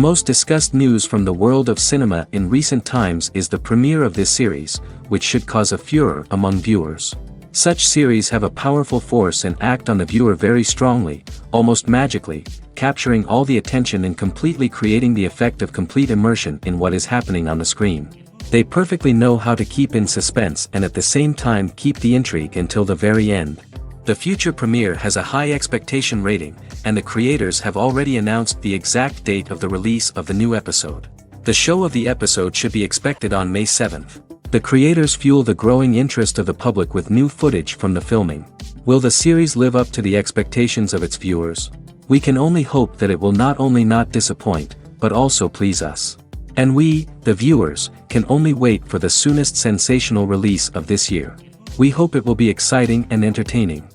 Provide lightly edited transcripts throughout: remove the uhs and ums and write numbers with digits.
most discussed news from the world of cinema in recent times is the premiere of this series, which should cause a furor among viewers. Such series have a powerful force and act on the viewer very strongly, almost magically, capturing all the attention and completely creating the effect of complete immersion in what is happening on the screen. They perfectly know how to keep in suspense and at the same time keep the intrigue until the very end. The future premiere has a high expectation rating, and the creators have already announced the exact date of the release of the new episode. The show of the episode should be expected on May 7th. The creators fuel the growing interest of the public with new footage from the filming. Will the series live up to the expectations of its viewers? We can only hope that it will not only not disappoint, but also please us. And we, the viewers, can only wait for the soonest sensational release of this year. We hope it will be exciting and entertaining.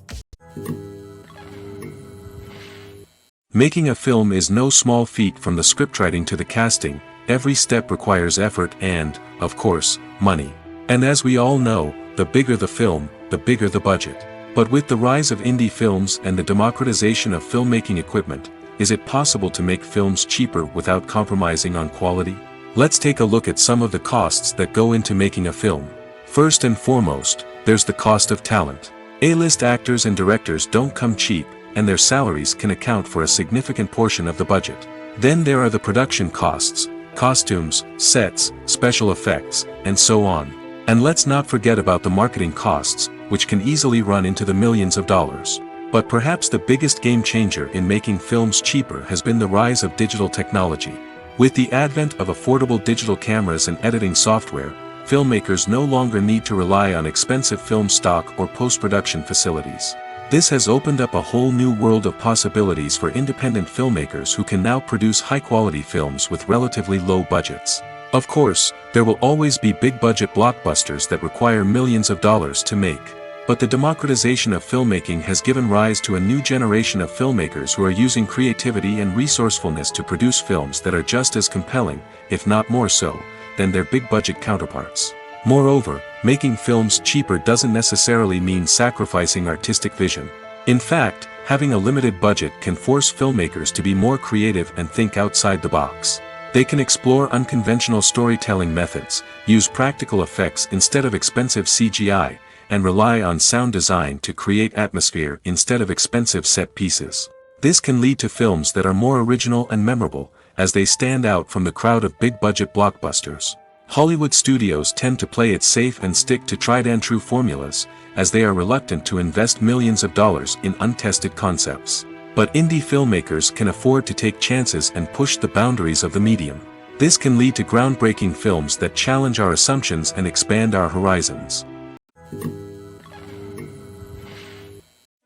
Making a film is no small feat. From the scriptwriting to the casting, every step requires effort and, of course, money. And as we all know, the bigger the film, the bigger the budget. But with the rise of indie films and the democratization of filmmaking equipment, is it possible to make films cheaper without compromising on quality? Let's take a look at some of the costs that go into making a film. First and foremost, there's the cost of talent. A-list actors and directors don't come cheap, and their salaries can account for a significant portion of the budget. Then there are the production costs, costumes, sets, special effects, and so on. And let's not forget about the marketing costs, which can easily run into the millions of dollars. But perhaps the biggest game changer in making films cheaper has been the rise of digital technology. With the advent of affordable digital cameras and editing software, filmmakers no longer need to rely on expensive film stock or post-production facilities. This has opened up a whole new world of possibilities for independent filmmakers who can now produce high-quality films with relatively low budgets. Of course, there will always be big-budget blockbusters that require millions of dollars to make. But the democratization of filmmaking has given rise to a new generation of filmmakers who are using creativity and resourcefulness to produce films that are just as compelling, if not more so, than their big-budget counterparts. Moreover, making films cheaper doesn't necessarily mean sacrificing artistic vision. In fact, having a limited budget can force filmmakers to be more creative and think outside the box. They can explore unconventional storytelling methods, use practical effects instead of expensive CGI, and rely on sound design to create atmosphere instead of expensive set pieces. This can lead to films that are more original and memorable, as they stand out from the crowd of big-budget blockbusters. Hollywood studios tend to play it safe and stick to tried-and-true formulas, as they are reluctant to invest millions of dollars in untested concepts. But indie filmmakers can afford to take chances and push the boundaries of the medium. This can lead to groundbreaking films that challenge our assumptions and expand our horizons.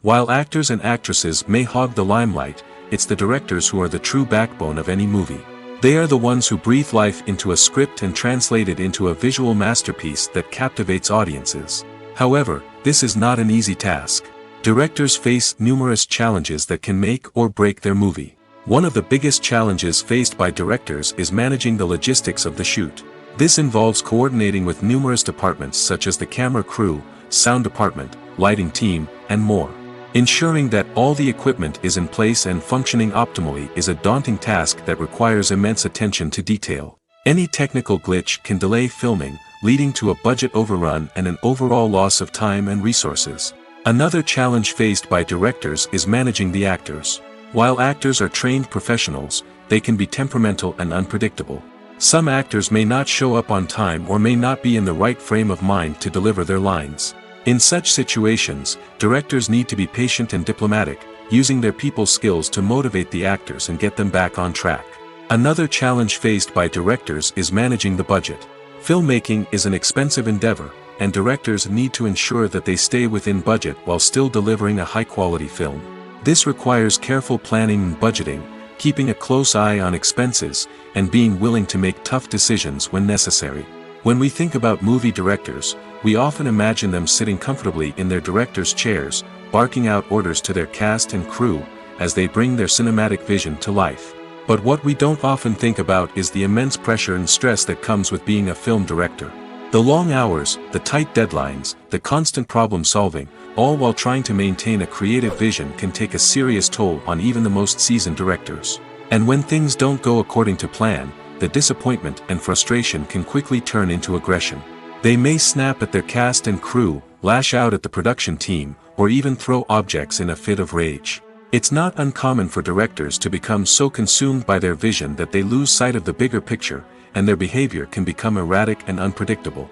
While actors and actresses may hog the limelight, it's the directors who are the true backbone of any movie. They are the ones who breathe life into a script and translate it into a visual masterpiece that captivates audiences. However, this is not an easy task. Directors face numerous challenges that can make or break their movie. One of the biggest challenges faced by directors is managing the logistics of the shoot. This involves coordinating with numerous departments such as the camera crew, sound department, lighting team, and more. Ensuring that all the equipment is in place and functioning optimally is a daunting task that requires immense attention to detail. Any technical glitch can delay filming, leading to a budget overrun and an overall loss of time and resources. Another challenge faced by directors is managing the actors. While actors are trained professionals, they can be temperamental and unpredictable. Some actors may not show up on time or may not be in the right frame of mind to deliver their lines. In such situations, directors need to be patient and diplomatic, using their people skills to motivate the actors and get them back on track. Another challenge faced by directors is managing the budget. Filmmaking is an expensive endeavor, and directors need to ensure that they stay within budget while still delivering a high-quality film. This requires careful planning and budgeting, keeping a close eye on expenses, and being willing to make tough decisions when necessary. When we think about movie directors, we often imagine them sitting comfortably in their director's chairs, barking out orders to their cast and crew, as they bring their cinematic vision to life. But what we don't often think about is the immense pressure and stress that comes with being a film director. The long hours, the tight deadlines, the constant problem solving, all while trying to maintain a creative vision can take a serious toll on even the most seasoned directors. And when things don't go according to plan, the disappointment and frustration can quickly turn into aggression. They may snap at their cast and crew, lash out at the production team, or even throw objects in a fit of rage. It's not uncommon for directors to become so consumed by their vision that they lose sight of the bigger picture, and their behavior can become erratic and unpredictable.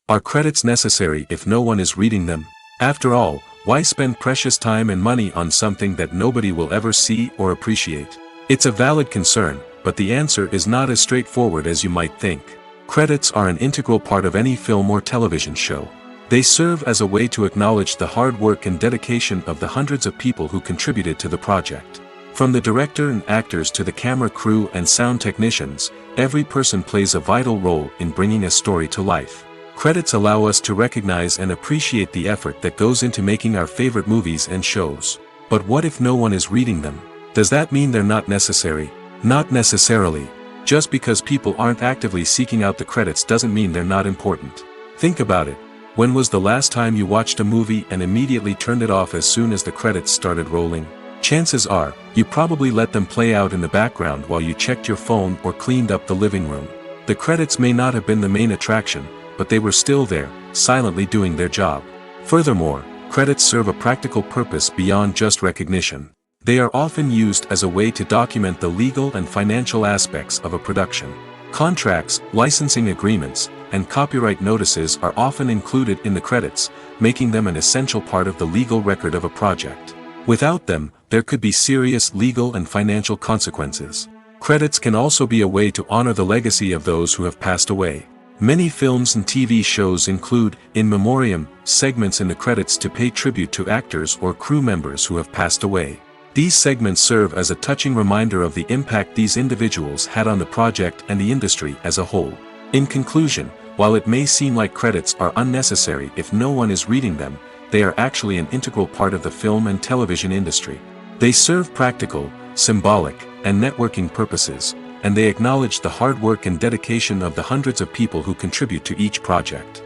Are credits necessary if no one is reading them? After all, why spend precious time and money on something that nobody will ever see or appreciate? It's a valid concern, but the answer is not as straightforward as you might think. Credits are an integral part of any film or television show. They serve as a way to acknowledge the hard work and dedication of the hundreds of people who contributed to the project. From the director and actors to the camera crew and sound technicians, every person plays a vital role in bringing a story to life. Credits allow us to recognize and appreciate the effort that goes into making our favorite movies and shows. But what if no one is reading them? Does that mean they're not necessary? Not necessarily. Just because people aren't actively seeking out the credits doesn't mean they're not important. Think about it. When was the last time you watched a movie and immediately turned it off as soon as the credits started rolling? Chances are, you probably let them play out in the background while you checked your phone or cleaned up the living room. The credits may not have been the main attraction, but they were still there, silently doing their job. Furthermore, credits serve a practical purpose beyond just recognition. They are often used as a way to document the legal and financial aspects of a production. Contracts, licensing agreements, and copyright notices are often included in the credits, making them an essential part of the legal record of a project. Without them, there could be serious legal and financial consequences. Credits can also be a way to honor the legacy of those who have passed away. Many films and TV shows include, in memoriam, segments in the credits to pay tribute to actors or crew members who have passed away. These segments serve as a touching reminder of the impact these individuals had on the project and the industry as a whole. In conclusion, while it may seem like credits are unnecessary if no one is reading them, they are actually an integral part of the film and television industry. They serve practical, symbolic, and networking purposes, and they acknowledge the hard work and dedication of the hundreds of people who contribute to each project.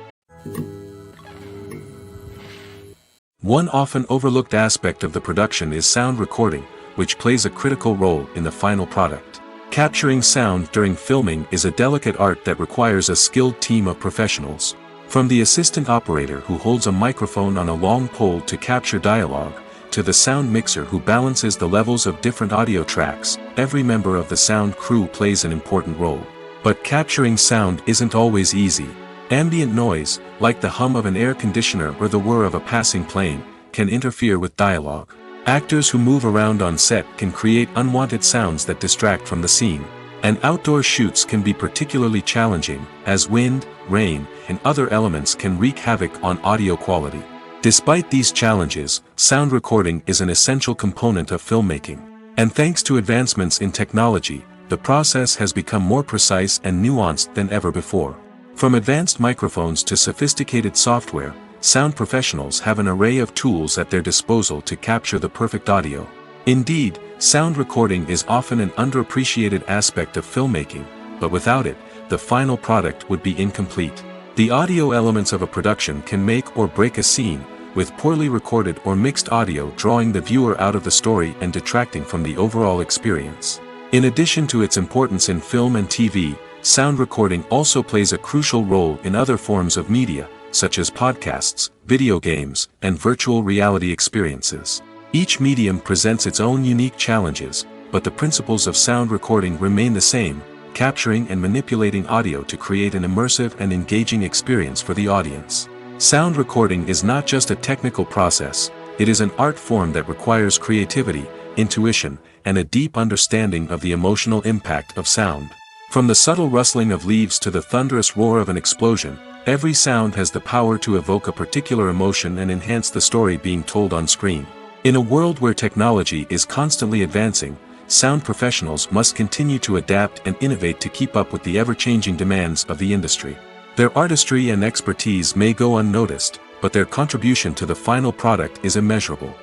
One often overlooked aspect of the production is sound recording, which plays a critical role in the final product. Capturing sound during filming is a delicate art that requires a skilled team of professionals. From the assistant operator who holds a microphone on a long pole to capture dialogue, to the sound mixer who balances the levels of different audio tracks, every member of the sound crew plays an important role. But capturing sound isn't always easy. Ambient noise, like the hum of an air conditioner or the whir of a passing plane, can interfere with dialogue. Actors who move around on set can create unwanted sounds that distract from the scene. And outdoor shoots can be particularly challenging, as wind, rain, and other elements can wreak havoc on audio quality. Despite these challenges, sound recording is an essential component of filmmaking. And thanks to advancements in technology, the process has become more precise and nuanced than ever before. From advanced microphones to sophisticated software, sound professionals have an array of tools at their disposal to capture the perfect audio. Indeed, sound recording is often an underappreciated aspect of filmmaking, but without it, the final product would be incomplete. The audio elements of a production can make or break a scene, with poorly recorded or mixed audio drawing the viewer out of the story and detracting from the overall experience. In addition to its importance in film and TV, sound recording also plays a crucial role in other forms of media, such as podcasts, video games, and virtual reality experiences. Each medium presents its own unique challenges, but the principles of sound recording remain the same, capturing and manipulating audio to create an immersive and engaging experience for the audience. Sound recording is not just a technical process, it is an art form that requires creativity, intuition, and a deep understanding of the emotional impact of sound. From the subtle rustling of leaves to the thunderous roar of an explosion, every sound has the power to evoke a particular emotion and enhance the story being told on screen. In a world where technology is constantly advancing, sound professionals must continue to adapt and innovate to keep up with the ever-changing demands of the industry. Their artistry and expertise may go unnoticed, but their contribution to the final product is immeasurable.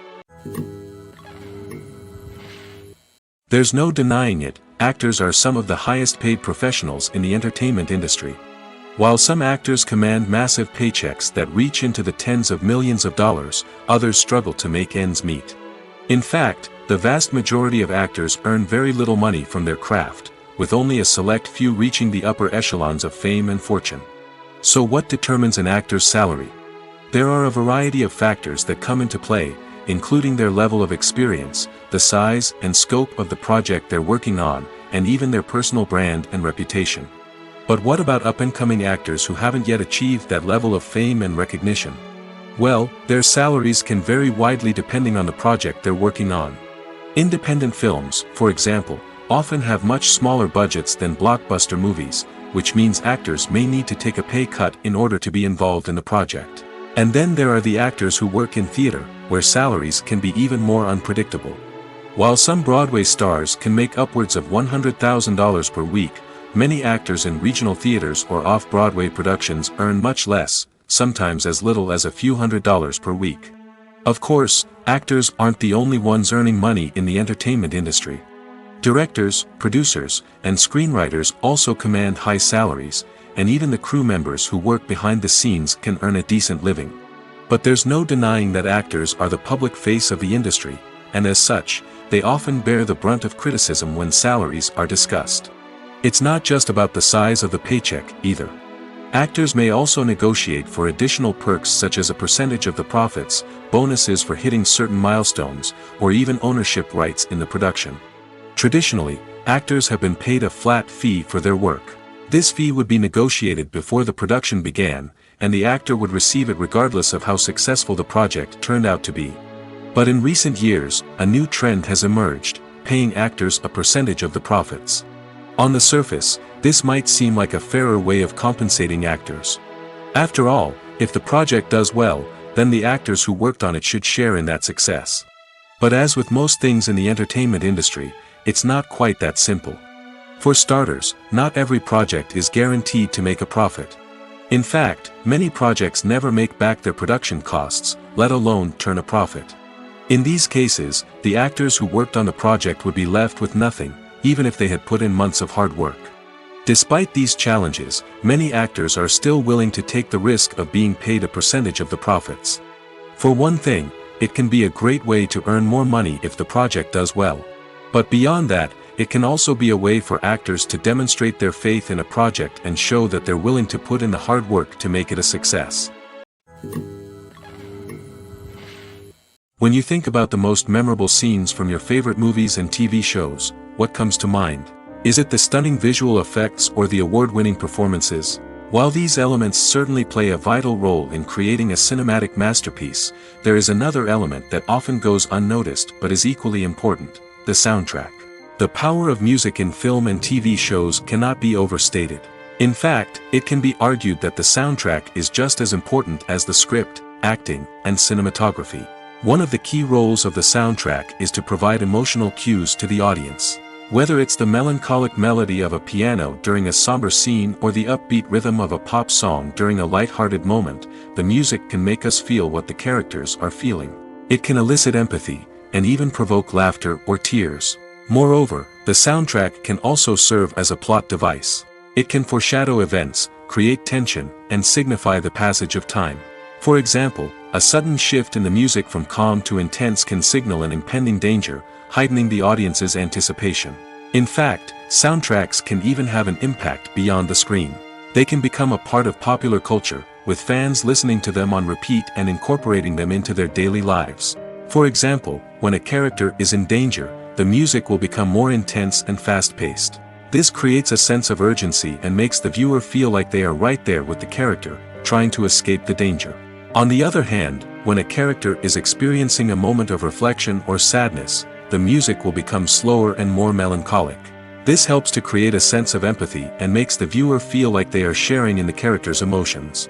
There's no denying it, actors are some of the highest-paid professionals in the entertainment industry. While some actors command massive paychecks that reach into the tens of millions of dollars, others struggle to make ends meet. In fact, the vast majority of actors earn very little money from their craft, with only a select few reaching the upper echelons of fame and fortune. So what determines an actor's salary? There are a variety of factors that come into play, including their level of experience, the size and scope of the project they're working on, and even their personal brand and reputation. But what about up-and-coming actors who haven't yet achieved that level of fame and recognition? Well, their salaries can vary widely depending on the project they're working on. Independent films, for example, often have much smaller budgets than blockbuster movies, which means actors may need to take a pay cut in order to be involved in the project. And then there are the actors who work in theater, where salaries can be even more unpredictable. While some Broadway stars can make upwards of $100,000 per week, many actors in regional theaters or off-Broadway productions earn much less, sometimes as little as a few $100s per week. Of course, actors aren't the only ones earning money in the entertainment industry. Directors, producers, and screenwriters also command high salaries, and even the crew members who work behind the scenes can earn a decent living. But there's no denying that actors are the public face of the industry, and as such, they often bear the brunt of criticism when salaries are discussed. It's not just about the size of the paycheck, either. Actors may also negotiate for additional perks such as a percentage of the profits, bonuses for hitting certain milestones, or even ownership rights in the production. Traditionally, actors have been paid a flat fee for their work. This fee would be negotiated before the production began, and the actor would receive it regardless of how successful the project turned out to be. But in recent years, a new trend has emerged, paying actors a percentage of the profits. On the surface, this might seem like a fairer way of compensating actors. After all, if the project does well, then the actors who worked on it should share in that success. But as with most things in the entertainment industry, it's not quite that simple. For starters, not every project is guaranteed to make a profit. In fact, many projects never make back their production costs, let alone turn a profit. In these cases, the actors who worked on the project would be left with nothing, even if they had put in months of hard work. Despite these challenges, many actors are still willing to take the risk of being paid a percentage of the profits. For one thing, it can be a great way to earn more money if the project does well. But beyond that, it can also be a way for actors to demonstrate their faith in a project and show that they're willing to put in the hard work to make it a success. When you think about the most memorable scenes from your favorite movies and TV shows, what comes to mind? Is it the stunning visual effects or the award-winning performances? While these elements certainly play a vital role in creating a cinematic masterpiece, there is another element that often goes unnoticed but is equally important: the soundtrack. The power of music in film and TV shows cannot be overstated. In fact, it can be argued that the soundtrack is just as important as the script, acting, and cinematography. One of the key roles of the soundtrack is to provide emotional cues to the audience. Whether it's the melancholic melody of a piano during a somber scene or the upbeat rhythm of a pop song during a light-hearted moment, the music can make us feel what the characters are feeling. It can elicit empathy, and even provoke laughter or tears. Moreover, the soundtrack can also serve as a plot device. It can foreshadow events, create tension, and signify the passage of time. For example, a sudden shift in the music from calm to intense can signal an impending danger, heightening the audience's anticipation. In fact, soundtracks can even have an impact beyond the screen. They can become a part of popular culture, with fans listening to them on repeat and incorporating them into their daily lives. For example, when a character is in danger, the music will become more intense and fast-paced. This creates a sense of urgency and makes the viewer feel like they are right there with the character, trying to escape the danger. On the other hand, when a character is experiencing a moment of reflection or sadness, the music will become slower and more melancholic. This helps to create a sense of empathy and makes the viewer feel like they are sharing in the character's emotions.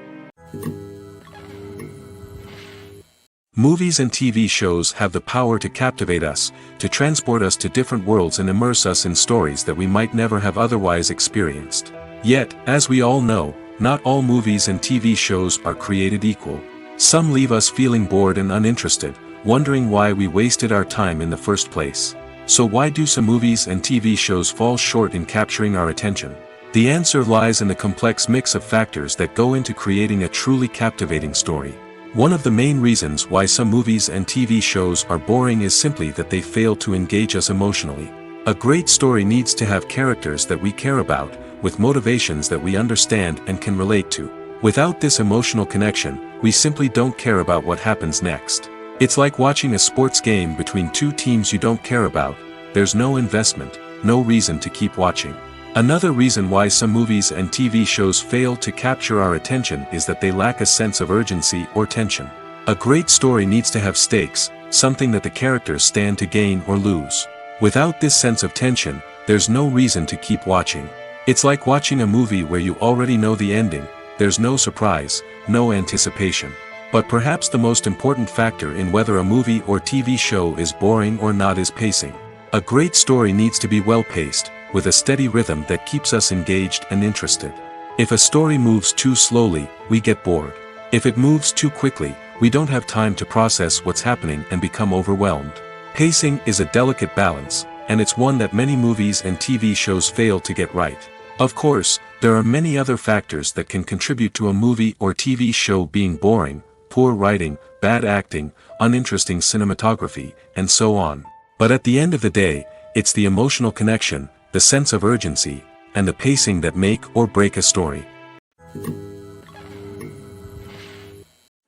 Movies and TV shows have the power to captivate us, to transport us to different worlds and immerse us in stories that we might never have otherwise experienced. Yet, as we all know, not all movies and TV shows are created equal. Some leave us feeling bored and uninterested, wondering why we wasted our time in the first place. So why do some movies and TV shows fall short in capturing our attention? The answer lies in the complex mix of factors that go into creating a truly captivating story. One of the main reasons why some movies and TV shows are boring is simply that they fail to engage us emotionally. A great story needs to have characters that we care about, with motivations that we understand and can relate to. Without this emotional connection, we simply don't care about what happens next. It's like watching a sports game between two teams you don't care about. There's no investment, no reason to keep watching. Another reason why some movies and TV shows fail to capture our attention is that they lack a sense of urgency or tension. A great story needs to have stakes, something that the characters stand to gain or lose. Without this sense of tension, there's no reason to keep watching. It's like watching a movie where you already know the ending. There's no surprise, no anticipation. But perhaps the most important factor in whether a movie or TV show is boring or not is pacing. A great story needs to be well-paced, with a steady rhythm that keeps us engaged and interested. If a story moves too slowly, we get bored. If it moves too quickly, we don't have time to process what's happening and become overwhelmed. Pacing is a delicate balance, and it's one that many movies and TV shows fail to get right. Of course, there are many other factors that can contribute to a movie or TV show being boring: poor writing, bad acting, uninteresting cinematography, and so on. But at the end of the day, it's the emotional connection, the sense of urgency, and the pacing that make or break a story.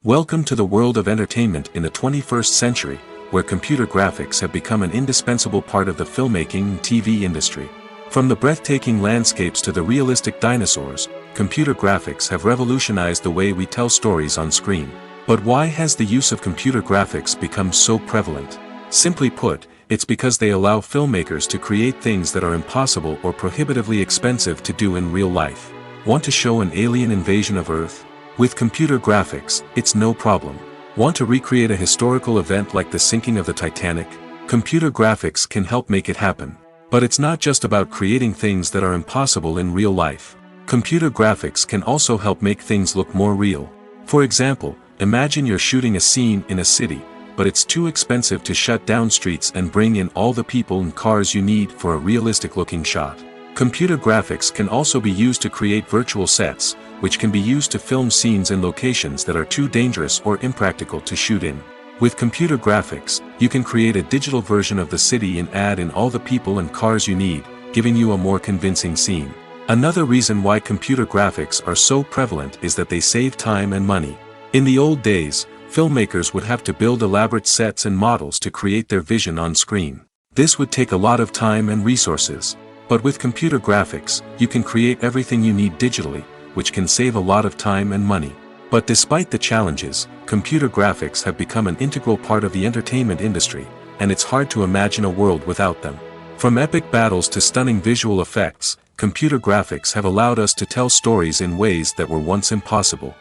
Welcome to the world of entertainment in the 21st century, where computer graphics have become an indispensable part of the filmmaking and TV industry. From the breathtaking landscapes to the realistic dinosaurs, computer graphics have revolutionized the way we tell stories on screen. But why has the use of computer graphics become so prevalent? Simply put, it's because they allow filmmakers to create things that are impossible or prohibitively expensive to do in real life. Want to show an alien invasion of Earth? With computer graphics, it's no problem. Want to recreate a historical event like the sinking of the Titanic? Computer graphics can help make it happen. But it's not just about creating things that are impossible in real life. Computer graphics can also help make things look more real. For example, imagine you're shooting a scene in a city, but it's too expensive to shut down streets and bring in all the people and cars you need for a realistic-looking shot. Computer graphics can also be used to create virtual sets, which can be used to film scenes in locations that are too dangerous or impractical to shoot in. With computer graphics, you can create a digital version of the city and add in all the people and cars you need, giving you a more convincing scene. Another reason why computer graphics are so prevalent is that they save time and money. In the old days, filmmakers would have to build elaborate sets and models to create their vision on screen. This would take a lot of time and resources. But with computer graphics, you can create everything you need digitally, which can save a lot of time and money. But despite the challenges, computer graphics have become an integral part of the entertainment industry, and it's hard to imagine a world without them. From epic battles to stunning visual effects, computer graphics have allowed us to tell stories in ways that were once impossible.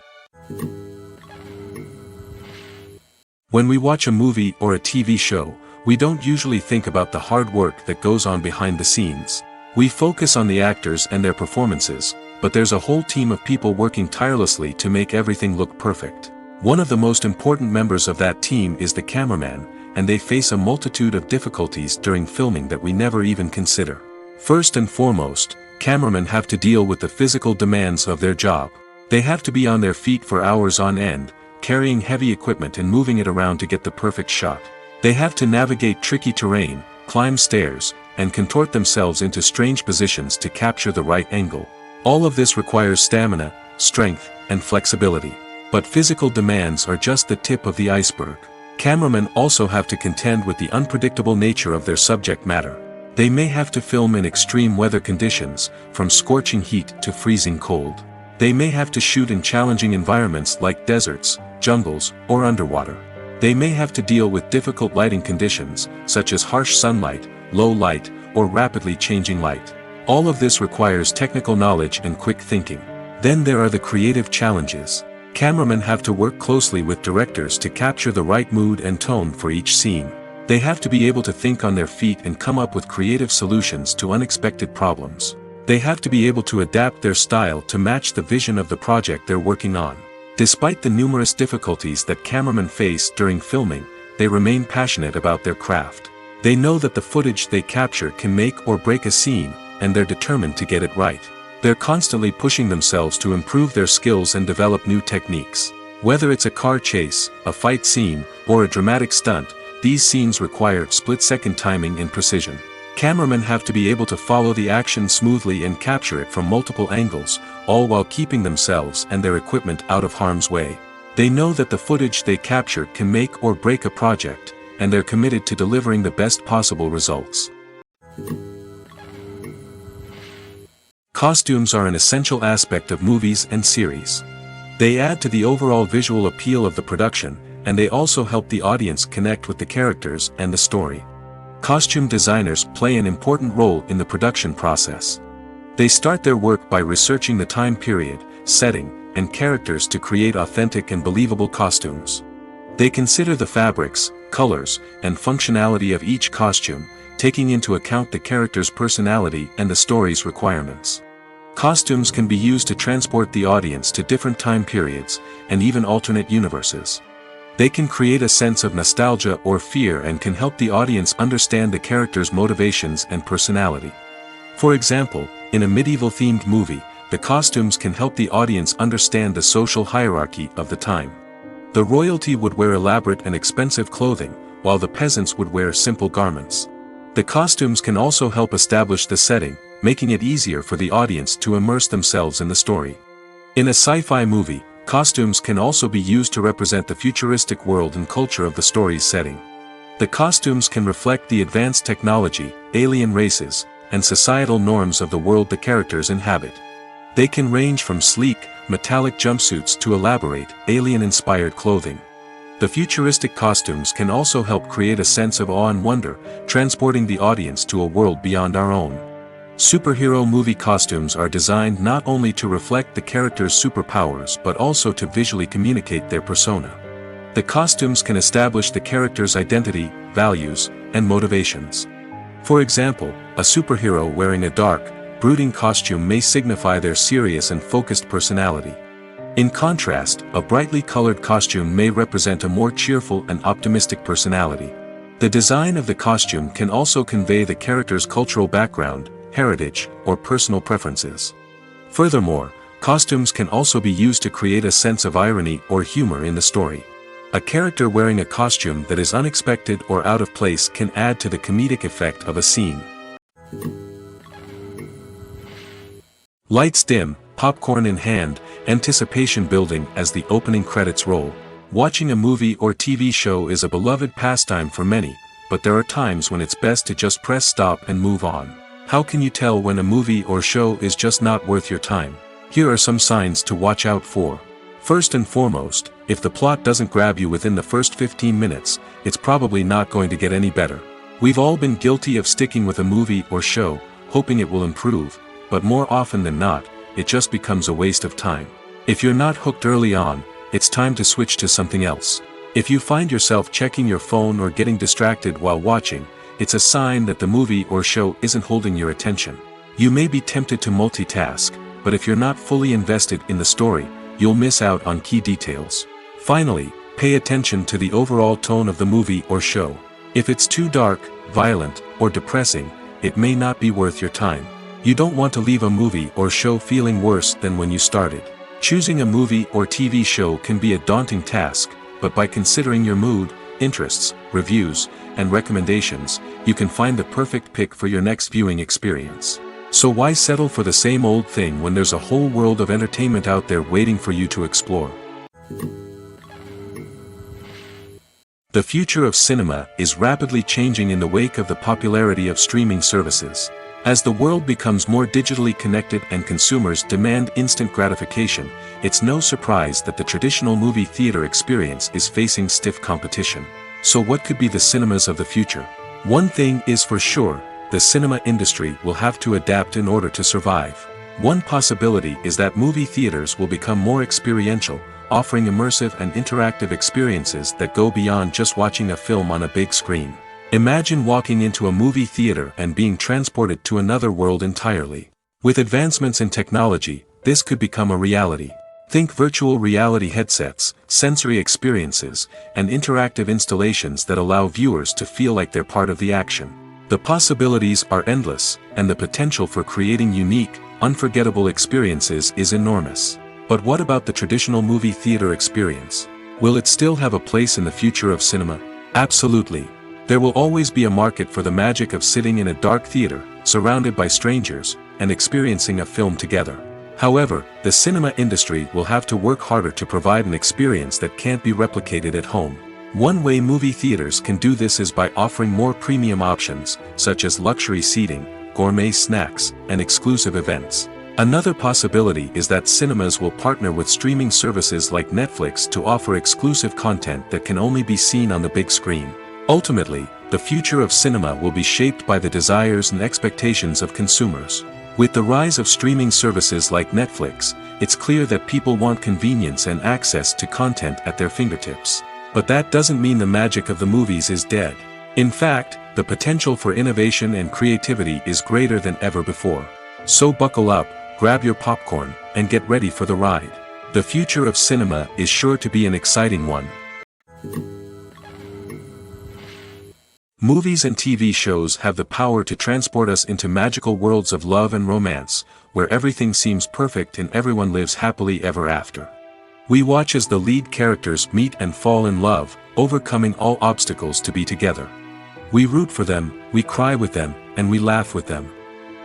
When we watch a movie or a TV show, we don't usually think about the hard work that goes on behind the scenes. We focus on the actors and their performances, but there's a whole team of people working tirelessly to make everything look perfect. One of the most important members of that team is the cameraman, and they face a multitude of difficulties during filming that we never even consider. First and foremost, cameramen have to deal with the physical demands of their job. They have to be on their feet for hours on end, carrying heavy equipment and moving it around to get the perfect shot. They have to navigate tricky terrain, climb stairs, and contort themselves into strange positions to capture the right angle. All of this requires stamina, strength, and flexibility. But physical demands are just the tip of the iceberg. Cameramen also have to contend with the unpredictable nature of their subject matter. They may have to film in extreme weather conditions, from scorching heat to freezing cold. They may have to shoot in challenging environments like deserts, jungles, or underwater. They may have to deal with difficult lighting conditions, such as harsh sunlight, low light, or rapidly changing light. All of this requires technical knowledge and quick thinking. Then there are the creative challenges. Cameramen have to work closely with directors to capture the right mood and tone for each scene. They have to be able to think on their feet and come up with creative solutions to unexpected problems. They have to be able to adapt their style to match the vision of the project they're working on. Despite the numerous difficulties that cameramen face during filming, they remain passionate about their craft. They know that the footage they capture can make or break a scene, and they're determined to get it right. They're constantly pushing themselves to improve their skills and develop new techniques. Whether it's a car chase, a fight scene, or a dramatic stunt, these scenes require split-second timing and precision. Cameramen have to be able to follow the action smoothly and capture it from multiple angles, all while keeping themselves and their equipment out of harm's way. They know that the footage they capture can make or break a project, and they're committed to delivering the best possible results. Costumes are an essential aspect of movies and series. They add to the overall visual appeal of the production, and they also help the audience connect with the characters and the story. Costume designers play an important role in the production process. They start their work by researching the time period, setting, and characters to create authentic and believable costumes. They consider the fabrics, colors, and functionality of each costume, taking into account the character's personality and the story's requirements. Costumes can be used to transport the audience to different time periods, and even alternate universes. They can create a sense of nostalgia or fear and can help the audience understand the character's motivations and personality. For example, in a medieval-themed movie, the costumes can help the audience understand the social hierarchy of the time. The royalty would wear elaborate and expensive clothing, while the peasants would wear simple garments. The costumes can also help establish the setting, making it easier for the audience to immerse themselves in the story. In a sci-fi movie, costumes can also be used to represent the futuristic world and culture of the story's setting. The costumes can reflect the advanced technology, alien races, and societal norms of the world the characters inhabit. They can range from sleek, metallic jumpsuits to elaborate, alien-inspired clothing. The futuristic costumes can also help create a sense of awe and wonder, transporting the audience to a world beyond our own. Superhero movie costumes are designed not only to reflect the character's superpowers but also to visually communicate their persona. The costumes can establish the character's identity, values, and motivations. For example, a superhero wearing a dark, brooding costume may signify their serious and focused personality. In contrast, a brightly colored costume may represent a more cheerful and optimistic personality. The design of the costume can also convey the character's cultural background, heritage, or personal preferences. Furthermore, costumes can also be used to create a sense of irony or humor in the story. A character wearing a costume that is unexpected or out of place can add to the comedic effect of a scene. Lights dim, popcorn in hand, anticipation building as the opening credits roll. Watching a movie or TV show is a beloved pastime for many, but there are times when it's best to just press stop and move on. How can you tell when a movie or show is just not worth your time? Here are some signs to watch out for. First and foremost, if the plot doesn't grab you within the first 15 minutes, it's probably not going to get any better. We've all been guilty of sticking with a movie or show, hoping it will improve, but more often than not, it just becomes a waste of time. If you're not hooked early on, it's time to switch to something else. If you find yourself checking your phone or getting distracted while watching, it's a sign that the movie or show isn't holding your attention. You may be tempted to multitask, but if you're not fully invested in the story, you'll miss out on key details. Finally, pay attention to the overall tone of the movie or show. If it's too dark, violent, or depressing, it may not be worth your time. You don't want to leave a movie or show feeling worse than when you started. Choosing a movie or TV show can be a daunting task, but by considering your mood, interests, reviews, and recommendations, you can find the perfect pick for your next viewing experience. So why settle for the same old thing when there's a whole world of entertainment out there waiting for you to explore? The future of cinema is rapidly changing in the wake of the popularity of streaming services. As the world becomes more digitally connected and consumers demand instant gratification, it's no surprise that the traditional movie theater experience is facing stiff competition. So what could be the cinemas of the future? One thing is for sure, the cinema industry will have to adapt in order to survive. One possibility is that movie theaters will become more experiential, offering immersive and interactive experiences that go beyond just watching a film on a big screen. Imagine walking into a movie theater and being transported to another world entirely. With advancements in technology, this could become a reality. Think virtual reality headsets, sensory experiences, and interactive installations that allow viewers to feel like they're part of the action. The possibilities are endless, and the potential for creating unique, unforgettable experiences is enormous. But what about the traditional movie theater experience? Will it still have a place in the future of cinema? Absolutely. There will always be a market for the magic of sitting in a dark theater, surrounded by strangers, and experiencing a film together. However, the cinema industry will have to work harder to provide an experience that can't be replicated at home. One way movie theaters can do this is by offering more premium options, such as luxury seating, gourmet snacks, and exclusive events. Another possibility is that cinemas will partner with streaming services like Netflix to offer exclusive content that can only be seen on the big screen. Ultimately, the future of cinema will be shaped by the desires and expectations of consumers. With the rise of streaming services like Netflix, it's clear that people want convenience and access to content at their fingertips. But that doesn't mean the magic of the movies is dead. In fact, the potential for innovation and creativity is greater than ever before. So buckle up, grab your popcorn, and get ready for the ride. The future of cinema is sure to be an exciting one. Movies and TV shows have the power to transport us into magical worlds of love and romance, where everything seems perfect and everyone lives happily ever after. We watch as the lead characters meet and fall in love, overcoming all obstacles to be together. We root for them, we cry with them, and we laugh with them.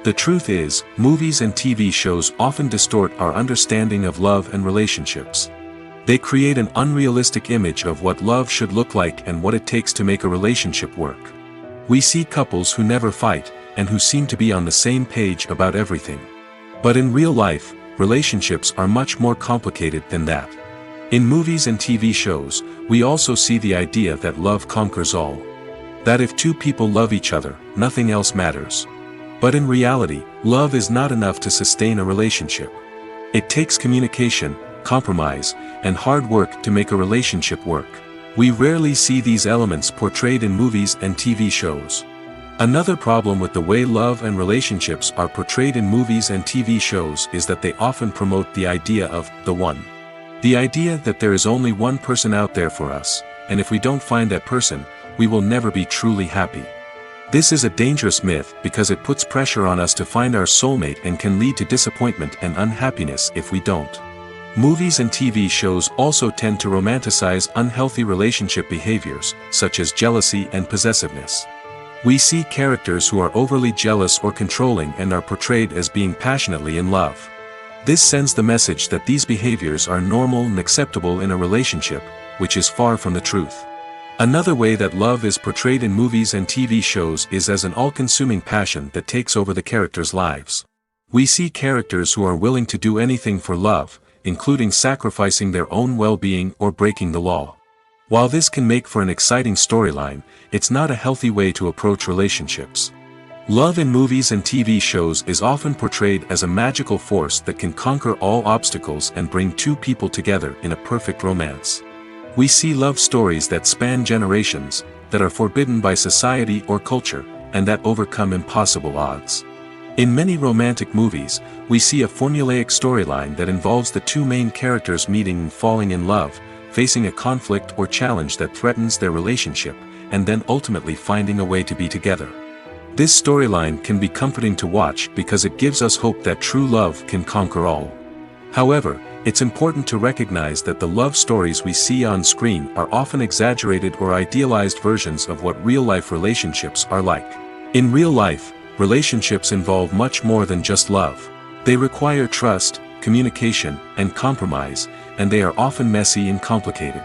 The truth is, movies and TV shows often distort our understanding of love and relationships. They create an unrealistic image of what love should look like and what it takes to make a relationship work. We see couples who never fight, and who seem to be on the same page about everything. But in real life, relationships are much more complicated than that. In movies and TV shows, we also see the idea that love conquers all. That if two people love each other, nothing else matters. But in reality, love is not enough to sustain a relationship. It takes communication, compromise, and hard work to make a relationship work. We rarely see these elements portrayed in movies and TV shows. Another problem with the way love and relationships are portrayed in movies and TV shows is that they often promote the idea of the one. The idea that there is only one person out there for us, and if we don't find that person, we will never be truly happy. This is a dangerous myth because it puts pressure on us to find our soulmate and can lead to disappointment and unhappiness if we don't. Movies and TV shows also tend to romanticize unhealthy relationship behaviors, such as jealousy and possessiveness. We see characters who are overly jealous or controlling and are portrayed as being passionately in love. This sends the message that these behaviors are normal and acceptable in a relationship, which is far from the truth. Another way that love is portrayed in movies and TV shows is as an all-consuming passion that takes over the characters' lives. We see characters who are willing to do anything for love, including sacrificing their own well-being or breaking the law. While this can make for an exciting storyline, it's not a healthy way to approach relationships. Love in movies and TV shows is often portrayed as a magical force that can conquer all obstacles and bring two people together in a perfect romance. We see love stories that span generations, that are forbidden by society or culture, and that overcome impossible odds. In many romantic movies, we see a formulaic storyline that involves the two main characters meeting and falling in love, facing a conflict or challenge that threatens their relationship, and then ultimately finding a way to be together. This storyline can be comforting to watch because it gives us hope that true love can conquer all. However, it's important to recognize that the love stories we see on screen are often exaggerated or idealized versions of what real-life relationships are like. In real life, relationships involve much more than just love. They require trust, communication, and compromise, and they are often messy and complicated.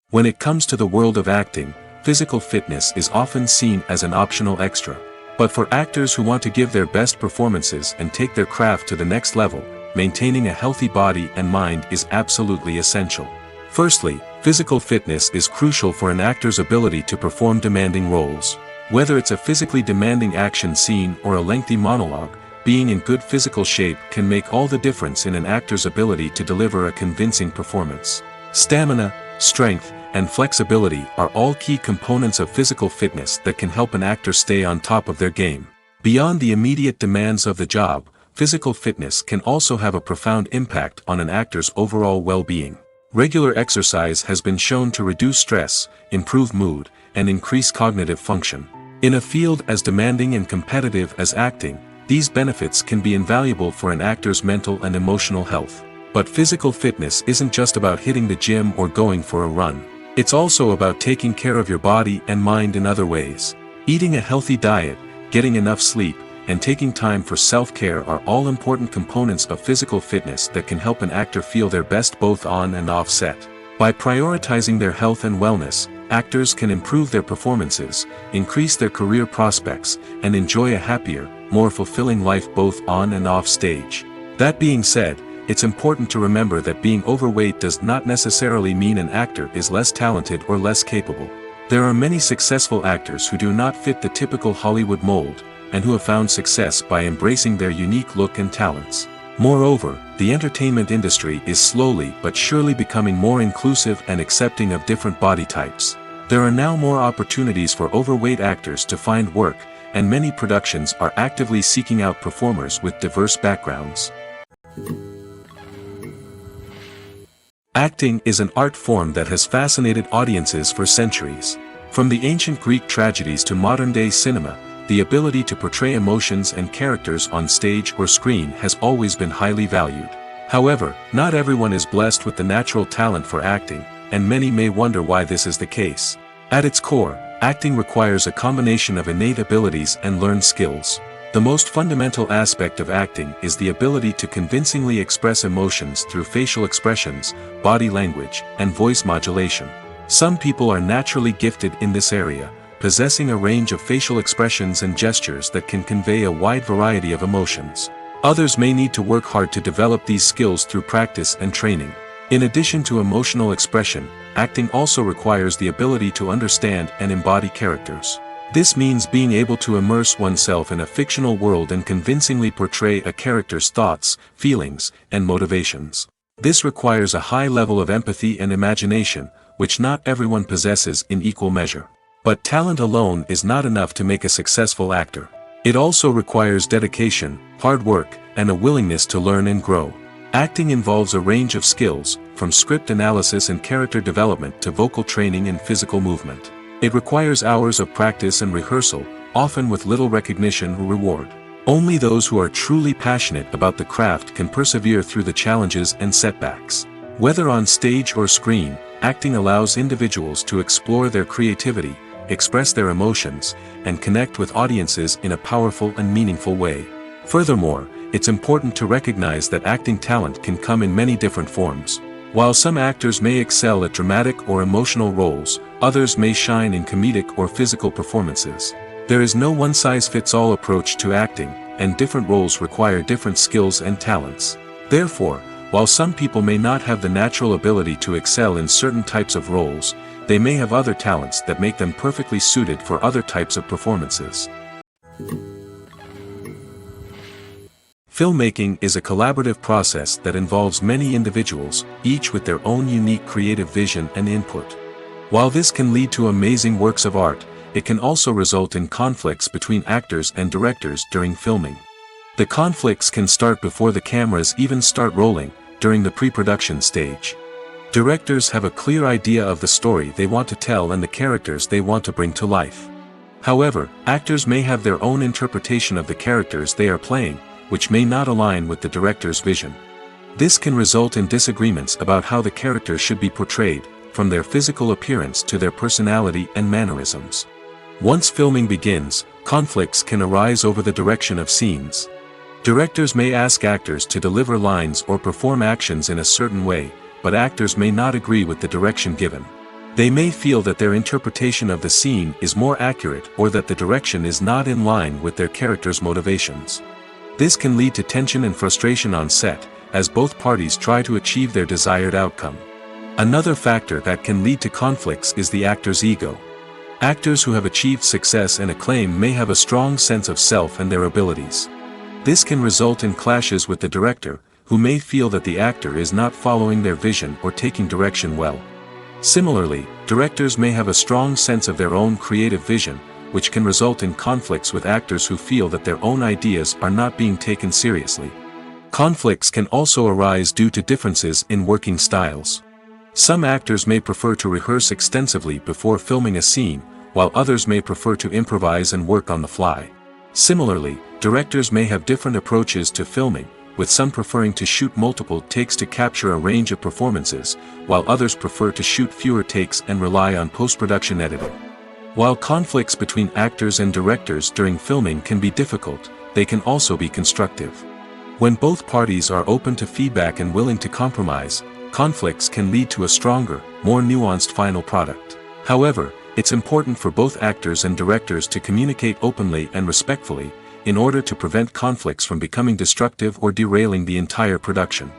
When it comes to the world of acting, physical fitness is often seen as an optional extra. But for actors who want to give their best performances and take their craft to the next level, maintaining a healthy body and mind is absolutely essential. Firstly, physical fitness is crucial for an actor's ability to perform demanding roles. Whether it's a physically demanding action scene or a lengthy monologue, being in good physical shape can make all the difference in an actor's ability to deliver a convincing performance. Stamina, strength, and flexibility are all key components of physical fitness that can help an actor stay on top of their game. Beyond the immediate demands of the job, physical fitness can also have a profound impact on an actor's overall well-being. Regular exercise has been shown to reduce stress, improve mood, and increase cognitive function. In a field as demanding and competitive as acting, These benefits can be invaluable for an actor's mental and emotional health. But physical fitness isn't just about hitting the gym or going for a run. It's also about taking care of your body and mind in other ways. Eating a healthy diet, getting enough sleep, and taking time for self-care are all important components of physical fitness that can help an actor feel their best both on and off set. By prioritizing their health and wellness, actors can improve their performances, increase their career prospects, and enjoy a happier, more fulfilling life both on and off stage. That being said, it's important to remember that being overweight does not necessarily mean an actor is less talented or less capable. There are many successful actors who do not fit the typical Hollywood mold, and who have found success by embracing their unique look and talents. Moreover, the entertainment industry is slowly but surely becoming more inclusive and accepting of different body types. There are now more opportunities for overweight actors to find work, and many productions are actively seeking out performers with diverse backgrounds. Acting is an art form that has fascinated audiences for centuries. From the ancient Greek tragedies to modern-day cinema, the ability to portray emotions and characters on stage or screen has always been highly valued. However, not everyone is blessed with the natural talent for acting, and many may wonder why this is the case. At its core, acting requires a combination of innate abilities and learned skills. The most fundamental aspect of acting is the ability to convincingly express emotions through facial expressions, body language, and voice modulation. Some people are naturally gifted in this area, possessing a range of facial expressions and gestures that can convey a wide variety of emotions. Others may need to work hard to develop these skills through practice and training. In addition to emotional expression, acting also requires the ability to understand and embody characters. This means being able to immerse oneself in a fictional world and convincingly portray a character's thoughts, feelings, and motivations. This requires a high level of empathy and imagination, which not everyone possesses in equal measure. But talent alone is not enough to make a successful actor. It also requires dedication, hard work, and a willingness to learn and grow. Acting involves a range of skills, from script analysis and character development to vocal training and physical movement. It requires hours of practice and rehearsal, often with little recognition or reward. Only those who are truly passionate about the craft can persevere through the challenges and setbacks. Whether on stage or screen, acting allows individuals to explore their creativity, express their emotions, and connect with audiences in a powerful and meaningful way. Furthermore, it's important to recognize that acting talent can come in many different forms. While some actors may excel at dramatic or emotional roles, others may shine in comedic or physical performances. There is no one-size-fits-all approach to acting, and different roles require different skills and talents. Therefore, while some people may not have the natural ability to excel in certain types of roles, they may have other talents that make them perfectly suited for other types of performances. Filmmaking is a collaborative process that involves many individuals, each with their own unique creative vision and input. While this can lead to amazing works of art, it can also result in conflicts between actors and directors during filming. The conflicts can start before the cameras even start rolling, during the pre-production stage. Directors have a clear idea of the story they want to tell and the characters they want to bring to life. However, actors may have their own interpretation of the characters they are playing, which may not align with the director's vision. This can result in disagreements about how the character should be portrayed, from their physical appearance to their personality and mannerisms. Once filming begins, conflicts can arise over the direction of scenes. Directors may ask actors to deliver lines or perform actions in a certain way, but actors may not agree with the direction given. They may feel that their interpretation of the scene is more accurate or that the direction is not in line with their character's motivations. This can lead to tension and frustration on set, as both parties try to achieve their desired outcome. Another factor that can lead to conflicts is the actor's ego. Actors who have achieved success and acclaim may have a strong sense of self and their abilities. This can result in clashes with the director, who may feel that the actor is not following their vision or taking direction well. Similarly, directors may have a strong sense of their own creative vision, which can result in conflicts with actors who feel that their own ideas are not being taken seriously. Conflicts can also arise due to differences in working styles. Some actors may prefer to rehearse extensively before filming a scene, while others may prefer to improvise and work on the fly. Similarly, directors may have different approaches to filming, with some preferring to shoot multiple takes to capture a range of performances, while others prefer to shoot fewer takes and rely on post-production editing. While conflicts between actors and directors during filming can be difficult, they can also be constructive. When both parties are open to feedback and willing to compromise, conflicts can lead to a stronger, more nuanced final product. However, it's important for both actors and directors to communicate openly and respectfully, in order to prevent conflicts from becoming destructive or derailing the entire production.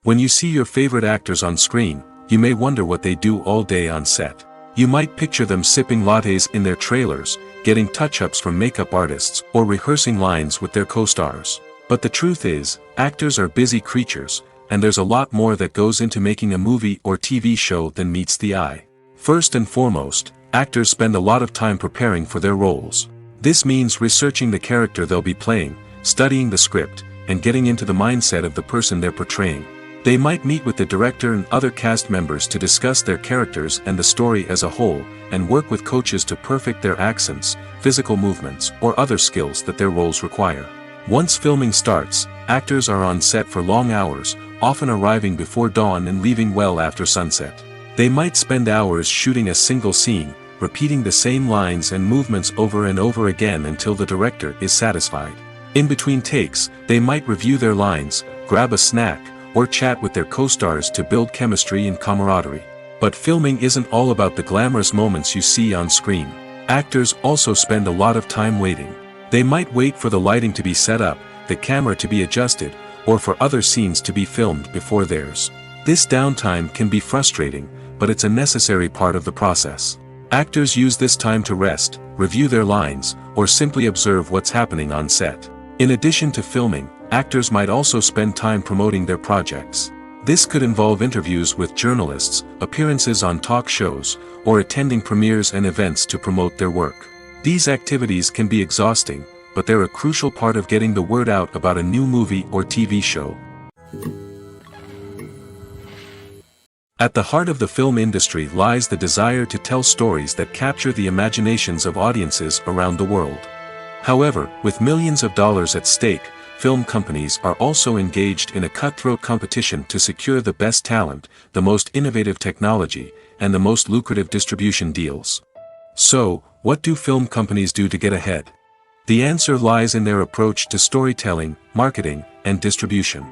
When you see your favorite actors on screen, you may wonder what they do all day on set. You might picture them sipping lattes in their trailers, getting touch-ups from makeup artists, or rehearsing lines with their co-stars. But the truth is, actors are busy creatures, and there's a lot more that goes into making a movie or TV show than meets the eye. First and foremost, actors spend a lot of time preparing for their roles. This means researching the character they'll be playing, studying the script, and getting into the mindset of the person they're portraying. They might meet with the director and other cast members to discuss their characters and the story as a whole, and work with coaches to perfect their accents, physical movements, or other skills that their roles require. Once filming starts, actors are on set for long hours, often arriving before dawn and leaving well after sunset. They might spend hours shooting a single scene, repeating the same lines and movements over and over again until the director is satisfied. In between takes, they might review their lines, grab a snack, or chat with their co-stars to build chemistry and camaraderie. But filming isn't all about the glamorous moments you see on screen. Actors also spend a lot of time waiting. They might wait for the lighting to be set up, the camera to be adjusted, or for other scenes to be filmed before theirs. This downtime can be frustrating, but it's a necessary part of the process. Actors use this time to rest, review their lines, or simply observe what's happening on set. In addition to filming, actors might also spend time promoting their projects. This could involve interviews with journalists, appearances on talk shows, or attending premieres and events to promote their work. These activities can be exhausting, but they're a crucial part of getting the word out about a new movie or TV show. At the heart of the film industry lies the desire to tell stories that capture the imaginations of audiences around the world. However, with millions of dollars at stake, film companies are also engaged in a cutthroat competition to secure the best talent, the most innovative technology, and the most lucrative distribution deals. So, what do film companies do to get ahead? The answer lies in their approach to storytelling, marketing, and distribution.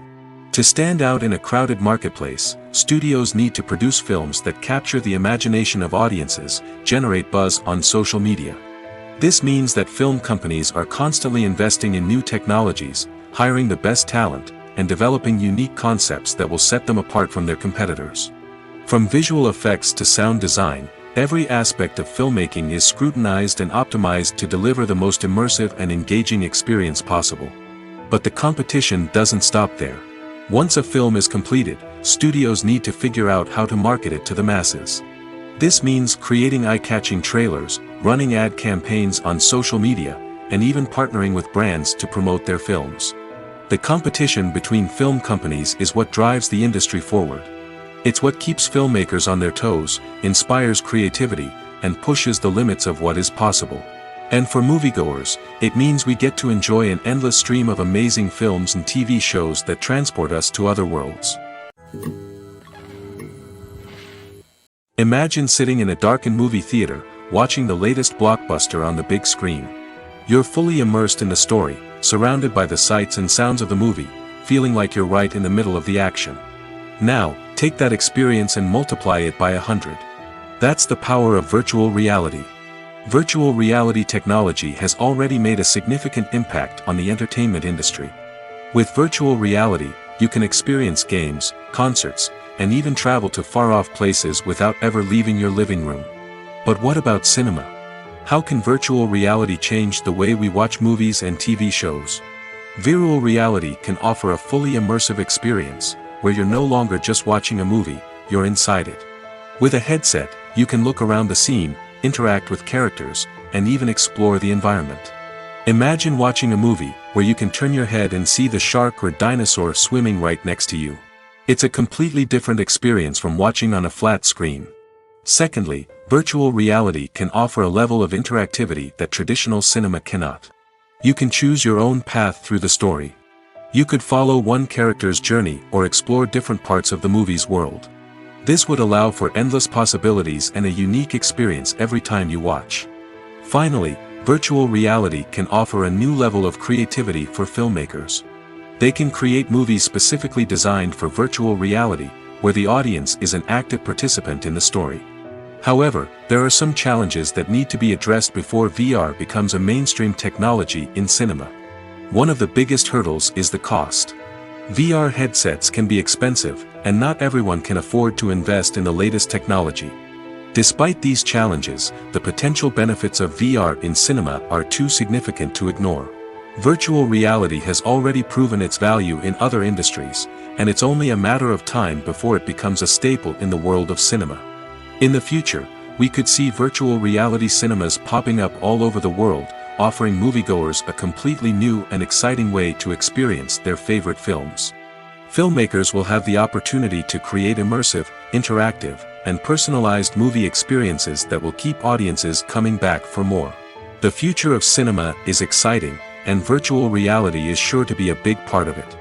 To stand out in a crowded marketplace, studios need to produce films that capture the imagination of audiences, generate buzz on social media. This means that film companies are constantly investing in new technologies, hiring the best talent, and developing unique concepts that will set them apart from their competitors. From visual effects to sound design, every aspect of filmmaking is scrutinized and optimized to deliver the most immersive and engaging experience possible. But the competition doesn't stop there. Once a film is completed, studios need to figure out how to market it to the masses. This means creating eye-catching trailers, running ad campaigns on social media, and even partnering with brands to promote their films. The competition between film companies is what drives the industry forward. It's what keeps filmmakers on their toes, inspires creativity, and pushes the limits of what is possible. And for moviegoers, it means we get to enjoy an endless stream of amazing films and TV shows that transport us to other worlds. Imagine sitting in a darkened movie theater, watching the latest blockbuster on the big screen. You're fully immersed in the story, surrounded by the sights and sounds of the movie, feeling like you're right in the middle of the action. Now, take that experience and multiply it by 100. That's the power of virtual reality. Virtual reality technology has already made a significant impact on the entertainment industry. With virtual reality, you can experience games, concerts, and even travel to far-off places without ever leaving your living room. But what about cinema? How can virtual reality change the way we watch movies and TV shows? Virtual reality can offer a fully immersive experience, where you're no longer just watching a movie, you're inside it. With a headset, you can look around the scene, interact with characters, and even explore the environment. Imagine watching a movie where you can turn your head and see the shark or dinosaur swimming right next to you. It's a completely different experience from watching on a flat screen. Secondly, Virtual reality can offer a level of interactivity that traditional cinema cannot. You can choose your own path through the story. You could follow one character's journey or explore different parts of the movie's world. This would allow for endless possibilities and a unique experience every time you watch. Finally, virtual reality can offer a new level of creativity for filmmakers. They can create movies specifically designed for virtual reality, where the audience is an active participant in the story. However, there are some challenges that need to be addressed before VR becomes a mainstream technology in cinema. One of the biggest hurdles is the cost. VR headsets can be expensive, and not everyone can afford to invest in the latest technology. Despite these challenges, the potential benefits of VR in cinema are too significant to ignore. Virtual reality has already proven its value in other industries, and it's only a matter of time before it becomes a staple in the world of cinema. In the future, we could see virtual reality cinemas popping up all over the world, offering moviegoers a completely new and exciting way to experience their favorite films. Filmmakers will have the opportunity to create immersive, interactive, and personalized movie experiences that will keep audiences coming back for more. The future of cinema is exciting, and virtual reality is sure to be a big part of it.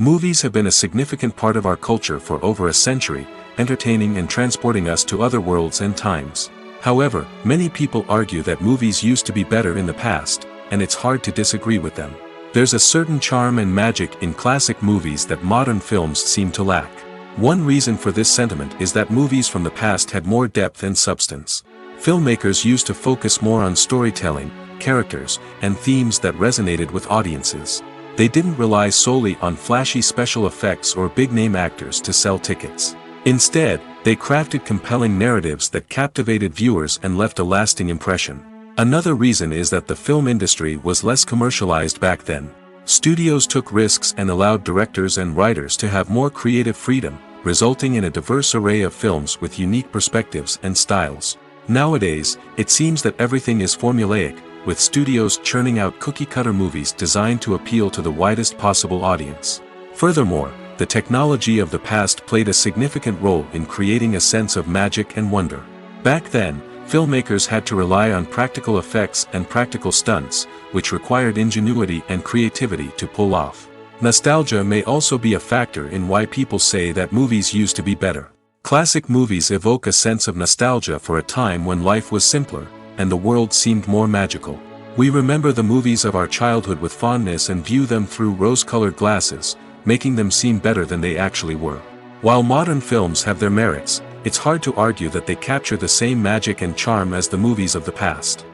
Movies have been a significant part of our culture for over a century, entertaining and transporting us to other worlds and times. However, many people argue that movies used to be better in the past, and it's hard to disagree with them. There's a certain charm and magic in classic movies that modern films seem to lack. One reason for this sentiment is that movies from the past had more depth and substance. Filmmakers used to focus more on storytelling, characters, and themes that resonated with audiences. They didn't rely solely on flashy special effects or big-name actors to sell tickets. Instead, they crafted compelling narratives that captivated viewers and left a lasting impression. Another reason is that the film industry was less commercialized back then. Studios took risks and allowed directors and writers to have more creative freedom, resulting in a diverse array of films with unique perspectives and styles. Nowadays, it seems that everything is formulaic, with studios churning out cookie-cutter movies designed to appeal to the widest possible audience. Furthermore, the technology of the past played a significant role in creating a sense of magic and wonder. Back then, filmmakers had to rely on practical effects and practical stunts, which required ingenuity and creativity to pull off. Nostalgia may also be a factor in why people say that movies used to be better. Classic movies evoke a sense of nostalgia for a time when life was simpler, and the world seemed more magical. We remember the movies of our childhood with fondness and view them through rose-colored glasses, making them seem better than they actually were. While modern films have their merits, it's hard to argue that they capture the same magic and charm as the movies of the past.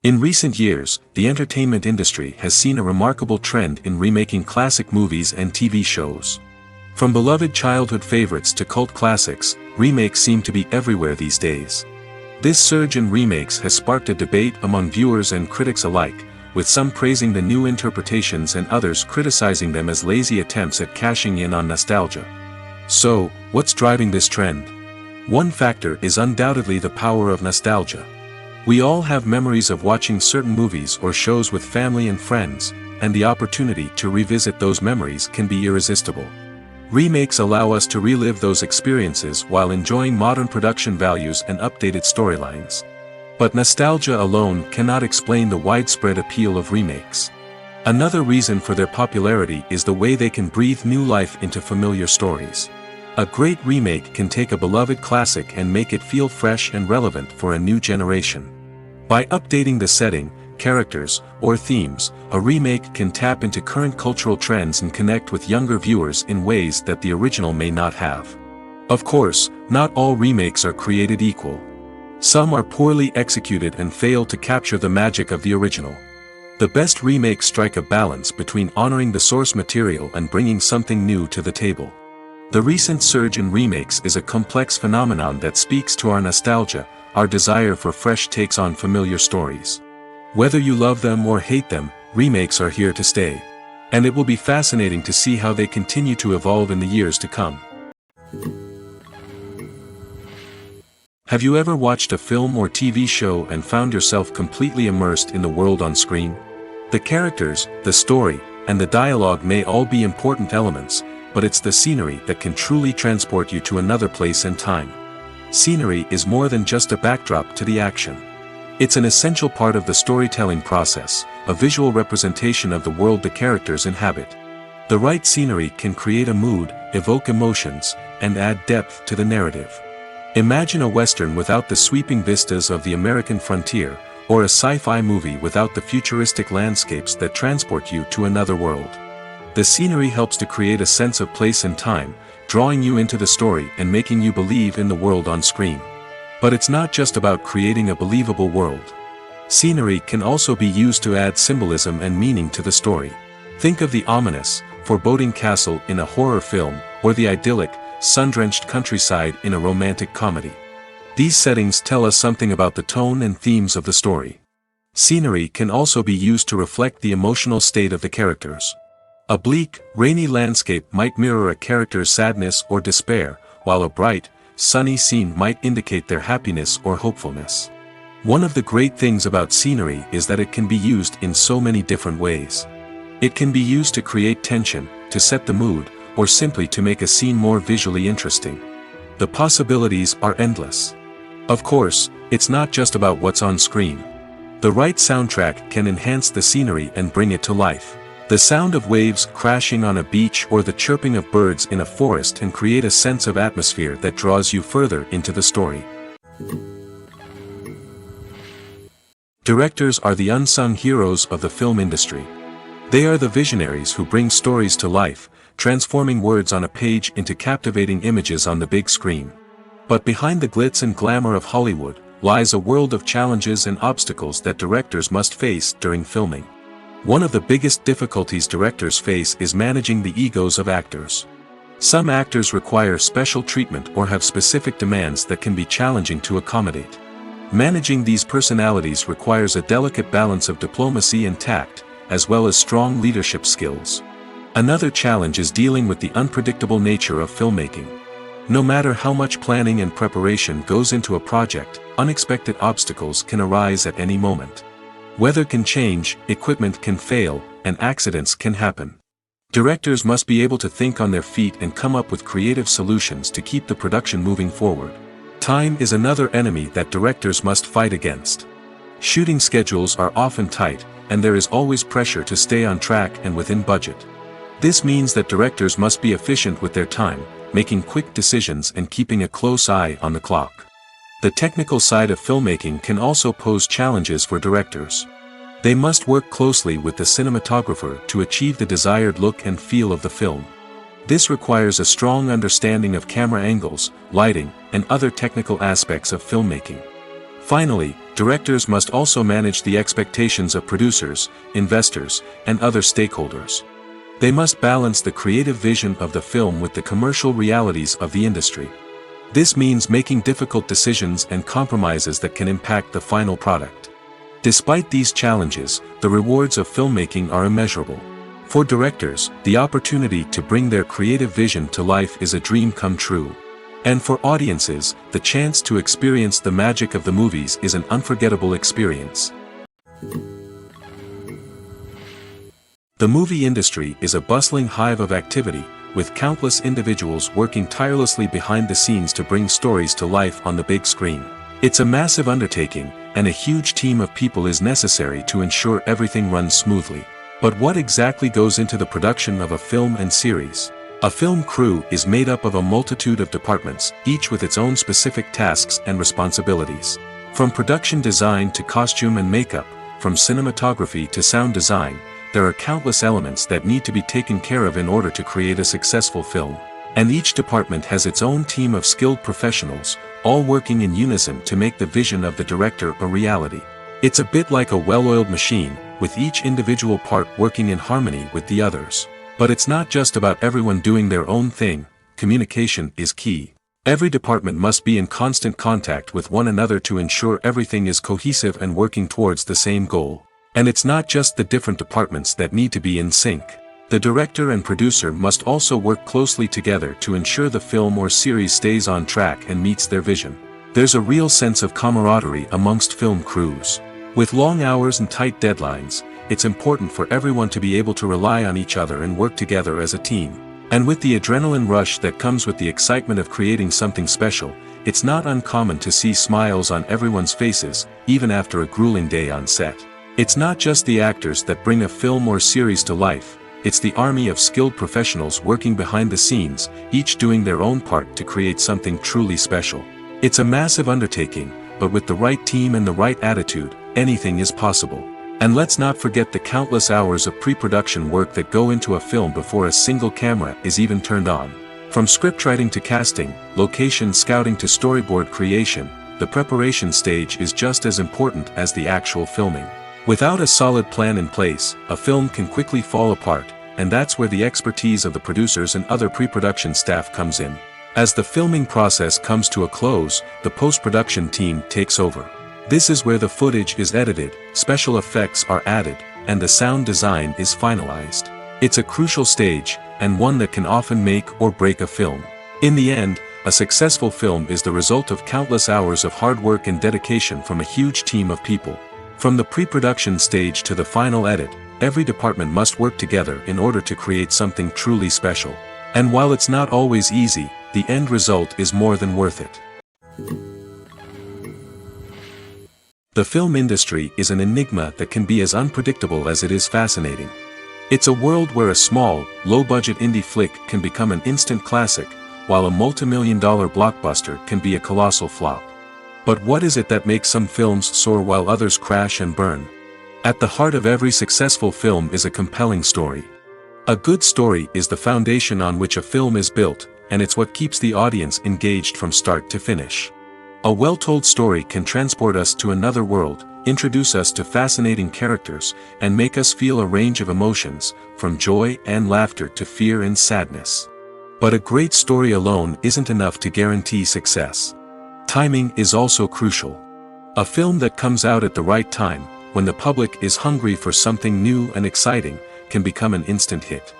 In recent years, the entertainment industry has seen a remarkable trend in remaking classic movies and TV shows. From beloved childhood favorites to cult classics, remakes seem to be everywhere these days. This surge in remakes has sparked a debate among viewers and critics alike, with some praising the new interpretations and others criticizing them as lazy attempts at cashing in on nostalgia. So, what's driving this trend? One factor is undoubtedly the power of nostalgia. We all have memories of watching certain movies or shows with family and friends, and the opportunity to revisit those memories can be irresistible. Remakes allow us to relive those experiences while enjoying modern production values and updated storylines. But nostalgia alone cannot explain the widespread appeal of remakes. Another reason for their popularity is the way they can breathe new life into familiar stories. A great remake can take a beloved classic and make it feel fresh and relevant for a new generation. By updating the setting, characters, or themes, a remake can tap into current cultural trends and connect with younger viewers in ways that the original may not have. Of course, not all remakes are created equal. Some are poorly executed and fail to capture the magic of the original. The best remakes strike a balance between honoring the source material and bringing something new to the table. The recent surge in remakes is a complex phenomenon that speaks to our nostalgia, our desire for fresh takes on familiar stories. Whether you love them or hate them, remakes are here to stay. And it will be fascinating to see how they continue to evolve in the years to come. Have you ever watched a film or TV show and found yourself completely immersed in the world on screen? The characters, the story, and the dialogue may all be important elements, but it's the scenery that can truly transport you to another place and time. Scenery is more than just a backdrop to the action. It's an essential part of the storytelling process, a visual representation of the world the characters inhabit. The right scenery can create a mood, evoke emotions, and add depth to the narrative. Imagine a Western without the sweeping vistas of the American frontier, or a sci-fi movie without the futuristic landscapes that transport you to another world. The scenery helps to create a sense of place and time, drawing you into the story and making you believe in the world on screen. But it's not just about creating a believable world. Scenery can also be used to add symbolism and meaning to the story. Think of the ominous, foreboding castle in a horror film, or the idyllic, sun-drenched countryside in a romantic comedy. These settings tell us something about the tone and themes of the story. Scenery can also be used to reflect the emotional state of the characters. A bleak, rainy landscape might mirror a character's sadness or despair, while a bright, sunny scene might indicate their happiness or hopefulness. One of the great things about scenery is that it can be used in so many different ways. It can be used to create tension, to set the mood, or simply to make a scene more visually interesting. The possibilities are endless. Of course, it's not just about what's on screen. The right soundtrack can enhance the scenery and bring it to life. The sound of waves crashing on a beach or the chirping of birds in a forest can create a sense of atmosphere that draws you further into the story. Directors are the unsung heroes of the film industry. They are the visionaries who bring stories to life, transforming words on a page into captivating images on the big screen. But behind the glitz and glamour of Hollywood lies a world of challenges and obstacles that directors must face during filming. One of the biggest difficulties directors face is managing the egos of actors. Some actors require special treatment or have specific demands that can be challenging to accommodate. Managing these personalities requires a delicate balance of diplomacy and tact, as well as strong leadership skills. Another challenge is dealing with the unpredictable nature of filmmaking. No matter how much planning and preparation goes into a project, unexpected obstacles can arise at any moment. Weather can change, equipment can fail, and accidents can happen. Directors must be able to think on their feet and come up with creative solutions to keep the production moving forward. Time is another enemy that directors must fight against. Shooting schedules are often tight, and there is always pressure to stay on track and within budget. This means that directors must be efficient with their time, making quick decisions and keeping a close eye on the clock. The technical side of filmmaking can also pose challenges for directors. They must work closely with the cinematographer to achieve the desired look and feel of the film. This requires a strong understanding of camera angles, lighting, and other technical aspects of filmmaking. Finally, directors must also manage the expectations of producers, investors, and other stakeholders. They must balance the creative vision of the film with the commercial realities of the industry. This means making difficult decisions and compromises that can impact the final product. Despite these challenges, the rewards of filmmaking are immeasurable. For directors, the opportunity to bring their creative vision to life is a dream come true. And for audiences, the chance to experience the magic of the movies is an unforgettable experience. The movie industry is a bustling hive of activity, with countless individuals working tirelessly behind the scenes to bring stories to life on the big screen. It's a massive undertaking, and a huge team of people is necessary to ensure everything runs smoothly. But what exactly goes into the production of a film and series? A film crew is made up of a multitude of departments, each with its own specific tasks and responsibilities. From production design to costume and makeup, from cinematography to sound design, there are countless elements that need to be taken care of in order to create a successful film. And each department has its own team of skilled professionals, all working in unison to make the vision of the director a reality. It's a bit like a well-oiled machine, with each individual part working in harmony with the others. But it's not just about everyone doing their own thing. Communication is key. Every department must be in constant contact with one another to ensure everything is cohesive and working towards the same goal. And it's not just the different departments that need to be in sync. The director and producer must also work closely together to ensure the film or series stays on track and meets their vision. There's a real sense of camaraderie amongst film crews. With long hours and tight deadlines, it's important for everyone to be able to rely on each other and work together as a team. And with the adrenaline rush that comes with the excitement of creating something special, it's not uncommon to see smiles on everyone's faces, even after a grueling day on set. It's not just the actors that bring a film or series to life, it's the army of skilled professionals working behind the scenes, each doing their own part to create something truly special. It's a massive undertaking, but with the right team and the right attitude, anything is possible. And let's not forget the countless hours of pre-production work that go into a film before a single camera is even turned on. From scriptwriting to casting, location scouting to storyboard creation, the preparation stage is just as important as the actual filming. Without a solid plan in place, a film can quickly fall apart, and that's where the expertise of the producers and other pre-production staff comes in. As the filming process comes to a close, the post-production team takes over. This is where the footage is edited, special effects are added, and the sound design is finalized. It's a crucial stage, and one that can often make or break a film. In the end, a successful film is the result of countless hours of hard work and dedication from a huge team of people. From the pre-production stage to the final edit, every department must work together in order to create something truly special. And while it's not always easy, the end result is more than worth it. The film industry is an enigma that can be as unpredictable as it is fascinating. It's a world where a small, low-budget indie flick can become an instant classic, while a multi-million-dollar blockbuster can be a colossal flop. But what is it that makes some films soar while others crash and burn? At the heart of every successful film is a compelling story. A good story is the foundation on which a film is built, and it's what keeps the audience engaged from start to finish. A well-told story can transport us to another world, introduce us to fascinating characters, and make us feel a range of emotions, from joy and laughter to fear and sadness. But a great story alone isn't enough to guarantee success. Timing is also crucial. A film that comes out at the right time, when the public is hungry for something new and exciting, can become an instant hit.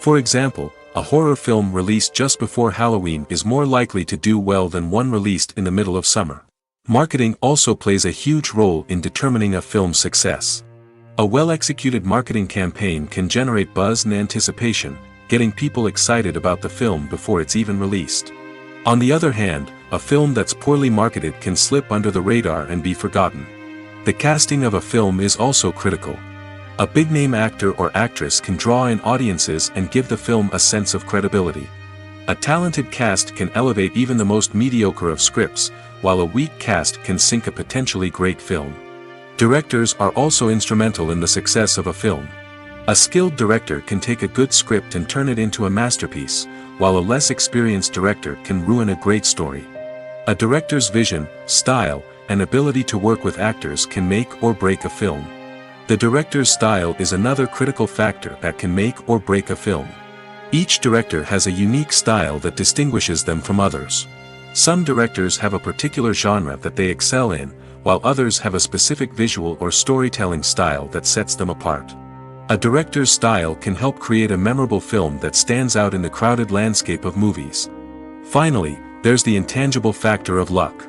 For example, a horror film released just before Halloween is more likely to do well than one released in the middle of summer. Marketing also plays a huge role in determining a film's success. A well-executed marketing campaign can generate buzz and anticipation, getting people excited about the film before it's even released. On the other hand, a film that's poorly marketed can slip under the radar and be forgotten. The casting of a film is also critical. A big-name actor or actress can draw in audiences and give the film a sense of credibility. A talented cast can elevate even the most mediocre of scripts, while a weak cast can sink a potentially great film. Directors are also instrumental in the success of a film. A skilled director can take a good script and turn it into a masterpiece, while a less experienced director can ruin a great story. A director's vision, style, and ability to work with actors can make or break a film. The director's style is another critical factor that can make or break a film. Each director has a unique style that distinguishes them from others. Some directors have a particular genre that they excel in, while others have a specific visual or storytelling style that sets them apart. A director's style can help create a memorable film that stands out in the crowded landscape of movies. Finally, there's the intangible factor of luck.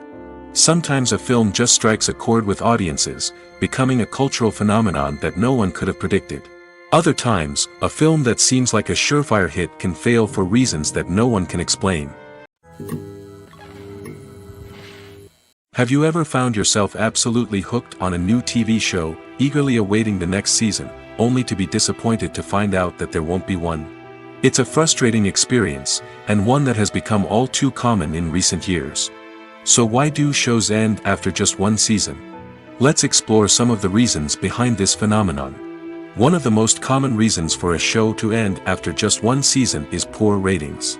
Sometimes a film just strikes a chord with audiences, becoming a cultural phenomenon that no one could have predicted. Other times, a film that seems like a surefire hit can fail for reasons that no one can explain. Have you ever found yourself absolutely hooked on a new TV show, eagerly awaiting the next season, only to be disappointed to find out that there won't be one? It's a frustrating experience, and one that has become all too common in recent years. So why do shows end after just one season? Let's explore some of the reasons behind this phenomenon. One of the most common reasons for a show to end after just one season is poor ratings.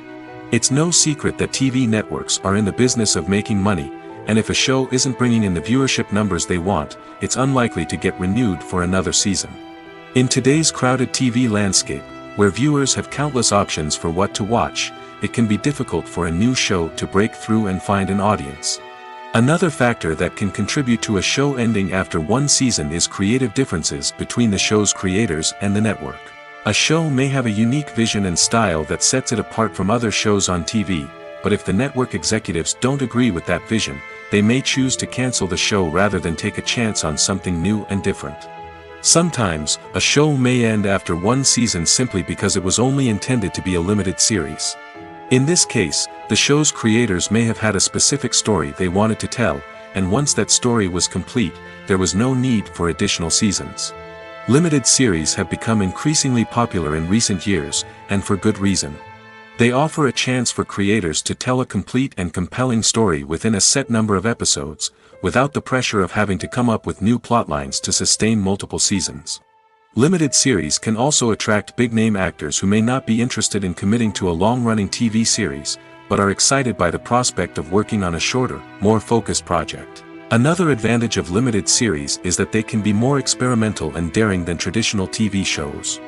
It's no secret that TV networks are in the business of making money, and if a show isn't bringing in the viewership numbers they want, it's unlikely to get renewed for another season. In today's crowded TV landscape, where viewers have countless options for what to watch, it can be difficult for a new show to break through and find an audience. Another factor that can contribute to a show ending after one season is creative differences between the show's creators and the network. A show may have a unique vision and style that sets it apart from other shows on TV, but if the network executives don't agree with that vision, they may choose to cancel the show rather than take a chance on something new and different. Sometimes, a show may end after one season simply because it was only intended to be a limited series. In this case, the show's creators may have had a specific story they wanted to tell, and once that story was complete, there was no need for additional seasons. Limited series have become increasingly popular in recent years, and for good reason. They offer a chance for creators to tell a complete and compelling story within a set number of episodes, without the pressure of having to come up with new plotlines to sustain multiple seasons. Limited series can also attract big-name actors who may not be interested in committing to a long-running TV series, but are excited by the prospect of working on a shorter, more focused project. Another advantage of limited series is that they can be more experimental and daring than traditional TV shows.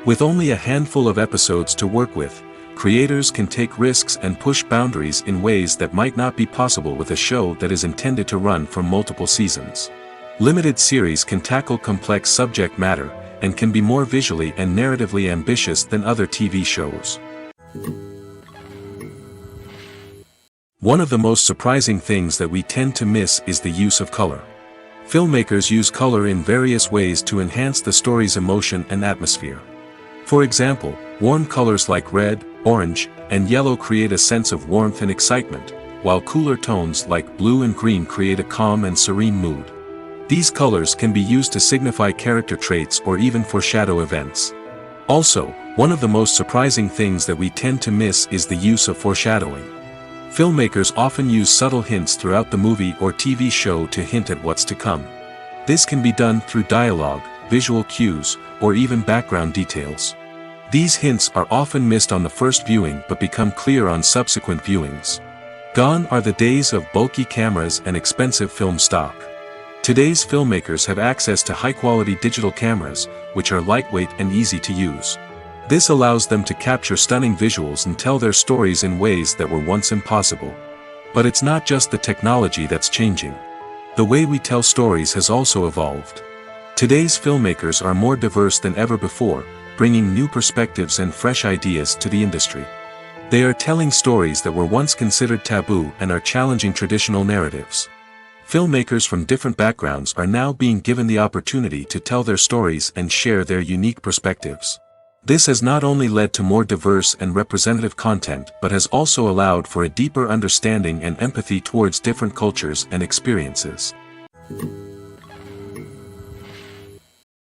With only a handful of episodes to work with, creators can take risks and push boundaries in ways that might not be possible with a show that is intended to run for multiple seasons. Limited series can tackle complex subject matter, and can be more visually and narratively ambitious than other TV shows. One of the most surprising things that we tend to miss is the use of color. Filmmakers use color in various ways to enhance the story's emotion and atmosphere. For example, warm colors like red, orange, and yellow create a sense of warmth and excitement, while cooler tones like blue and green create a calm and serene mood. These colors can be used to signify character traits or even foreshadow events. Also, one of the most surprising things that we tend to miss is the use of foreshadowing. Filmmakers often use subtle hints throughout the movie or TV show to hint at what's to come. This can be done through dialogue, visual cues, or even background details. These hints are often missed on the first viewing but become clear on subsequent viewings. Gone are the days of bulky cameras and expensive film stock. Today's filmmakers have access to high-quality digital cameras, which are lightweight and easy to use. This allows them to capture stunning visuals and tell their stories in ways that were once impossible. But it's not just the technology that's changing. The way we tell stories has also evolved. Today's filmmakers are more diverse than ever before, bringing new perspectives and fresh ideas to the industry. They are telling stories that were once considered taboo and are challenging traditional narratives. Filmmakers from different backgrounds are now being given the opportunity to tell their stories and share their unique perspectives. This has not only led to more diverse and representative content but has also allowed for a deeper understanding and empathy towards different cultures and experiences.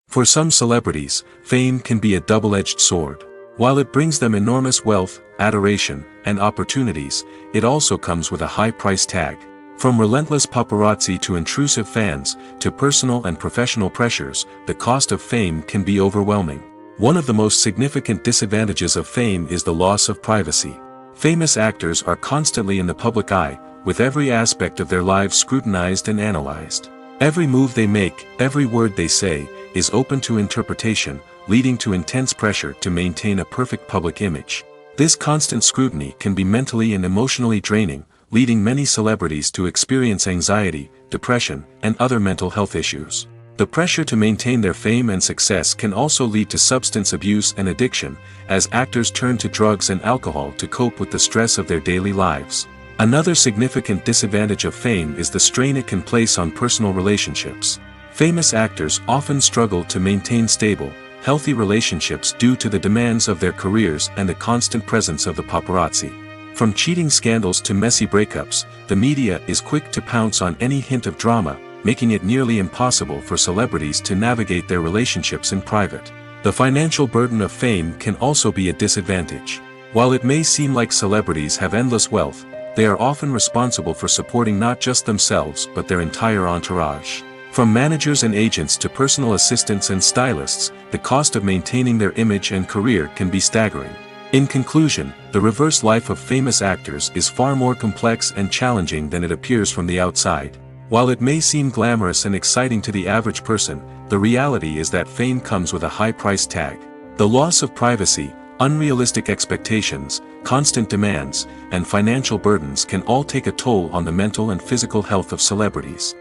For some celebrities, fame can be a double-edged sword. While it brings them enormous wealth, adoration, and opportunities, it also comes with a high price tag. From relentless paparazzi to intrusive fans, to personal and professional pressures, the cost of fame can be overwhelming. One of the most significant disadvantages of fame is the loss of privacy. Famous actors are constantly in the public eye, with every aspect of their lives scrutinized and analyzed. Every move they make, every word they say, is open to interpretation, leading to intense pressure to maintain a perfect public image. This constant scrutiny can be mentally and emotionally draining, leading many celebrities to experience anxiety, depression, and other mental health issues. The pressure to maintain their fame and success can also lead to substance abuse and addiction, as actors turn to drugs and alcohol to cope with the stress of their daily lives. Another significant disadvantage of fame is the strain it can place on personal relationships. Famous actors often struggle to maintain stable, healthy relationships due to the demands of their careers and the constant presence of the paparazzi. From cheating scandals to messy breakups, the media is quick to pounce on any hint of drama, making it nearly impossible for celebrities to navigate their relationships in private. The financial burden of fame can also be a disadvantage. While it may seem like celebrities have endless wealth, they are often responsible for supporting not just themselves but their entire entourage. From managers and agents to personal assistants and stylists, the cost of maintaining their image and career can be staggering. In conclusion, the reverse life of famous actors is far more complex and challenging than it appears from the outside. While it may seem glamorous and exciting to the average person, the reality is that fame comes with a high price tag. The loss of privacy, unrealistic expectations, constant demands, and financial burdens can all take a toll on the mental and physical health of celebrities.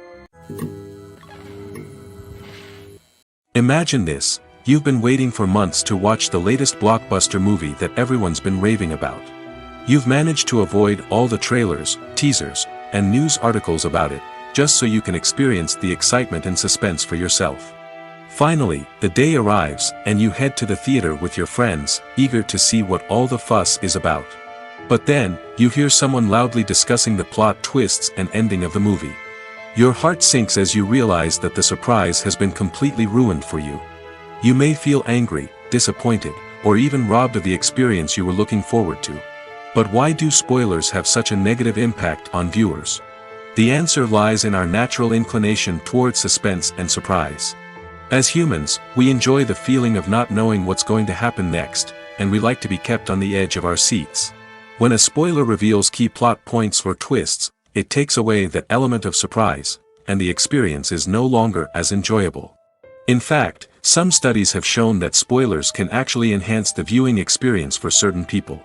Imagine this. You've been waiting for months to watch the latest blockbuster movie that everyone's been raving about. You've managed to avoid all the trailers, teasers, and news articles about it, just so you can experience the excitement and suspense for yourself. Finally, the day arrives, and you head to the theater with your friends, eager to see what all the fuss is about. But then, you hear someone loudly discussing the plot twists and ending of the movie. Your heart sinks as you realize that the surprise has been completely ruined for you. You may feel angry, disappointed, or even robbed of the experience you were looking forward to. But why do spoilers have such a negative impact on viewers? The answer lies in our natural inclination towards suspense and surprise. As humans, we enjoy the feeling of not knowing what's going to happen next, and we like to be kept on the edge of our seats. When a spoiler reveals key plot points or twists, it takes away that element of surprise, and the experience is no longer as enjoyable. In fact, some studies have shown that spoilers can actually enhance the viewing experience for certain people.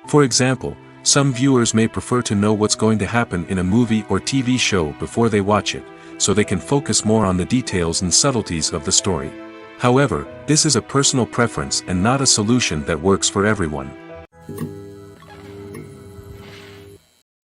For example, some viewers may prefer to know what's going to happen in a movie or TV show before they watch it, so they can focus more on the details and subtleties of the story. However, this is a personal preference and not a solution that works for everyone.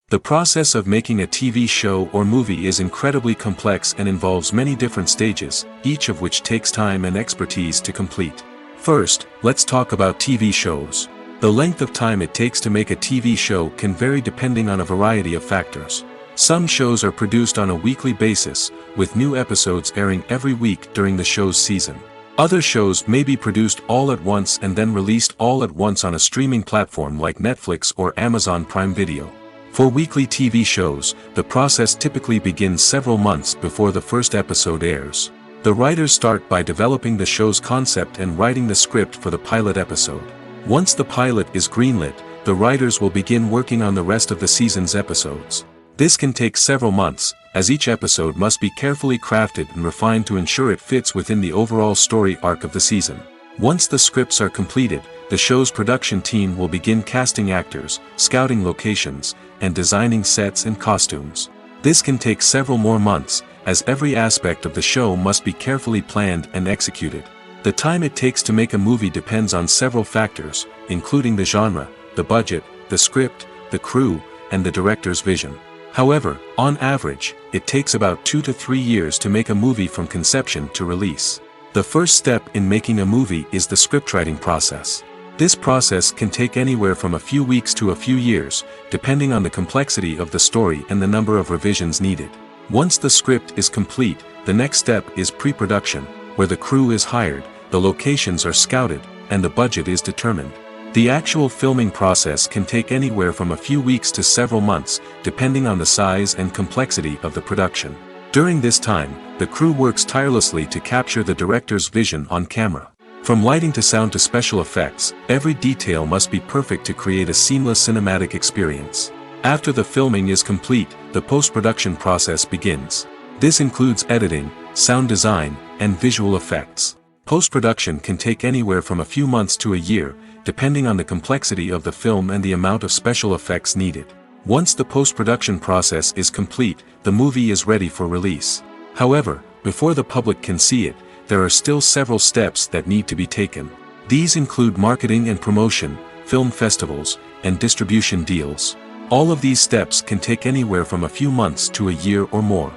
The process of making a TV show or movie is incredibly complex and involves many different stages, each of which takes time and expertise to complete. First, let's talk about TV shows. The length of time it takes to make a TV show can vary depending on a variety of factors. Some shows are produced on a weekly basis, with new episodes airing every week during the show's season. Other shows may be produced all at once and then released all at once on a streaming platform like Netflix or Amazon Prime Video. For weekly TV shows, the process typically begins several months before the first episode airs. The writers start by developing the show's concept and writing the script for the pilot episode. Once the pilot is greenlit, the writers will begin working on the rest of the season's episodes. This can take several months, as each episode must be carefully crafted and refined to ensure it fits within the overall story arc of the season. Once the scripts are completed, the show's production team will begin casting actors, scouting locations, and designing sets and costumes. This can take several more months, as every aspect of the show must be carefully planned and executed. The time it takes to make a movie depends on several factors, including the genre, the budget, the script, the crew, and the director's vision. However, on average, it takes about 2 to 3 years to make a movie from conception to release. The first step in making a movie is the scriptwriting process. This process can take anywhere from a few weeks to a few years, depending on the complexity of the story and the number of revisions needed. Once the script is complete, the next step is pre-production, where the crew is hired, the locations are scouted, and the budget is determined. The actual filming process can take anywhere from a few weeks to several months, depending on the size and complexity of the production. During this time, the crew works tirelessly to capture the director's vision on camera. From lighting to sound to special effects, every detail must be perfect to create a seamless cinematic experience. After the filming is complete, the post-production process begins. This includes editing, sound design, and visual effects. Post-production can take anywhere from a few months to a year, depending on the complexity of the film and the amount of special effects needed. Once the post-production process is complete, the movie is ready for release. However, before the public can see it, there are still several steps that need to be taken. These include marketing and promotion, film festivals, and distribution deals. All of these steps can take anywhere from a few months to a year or more.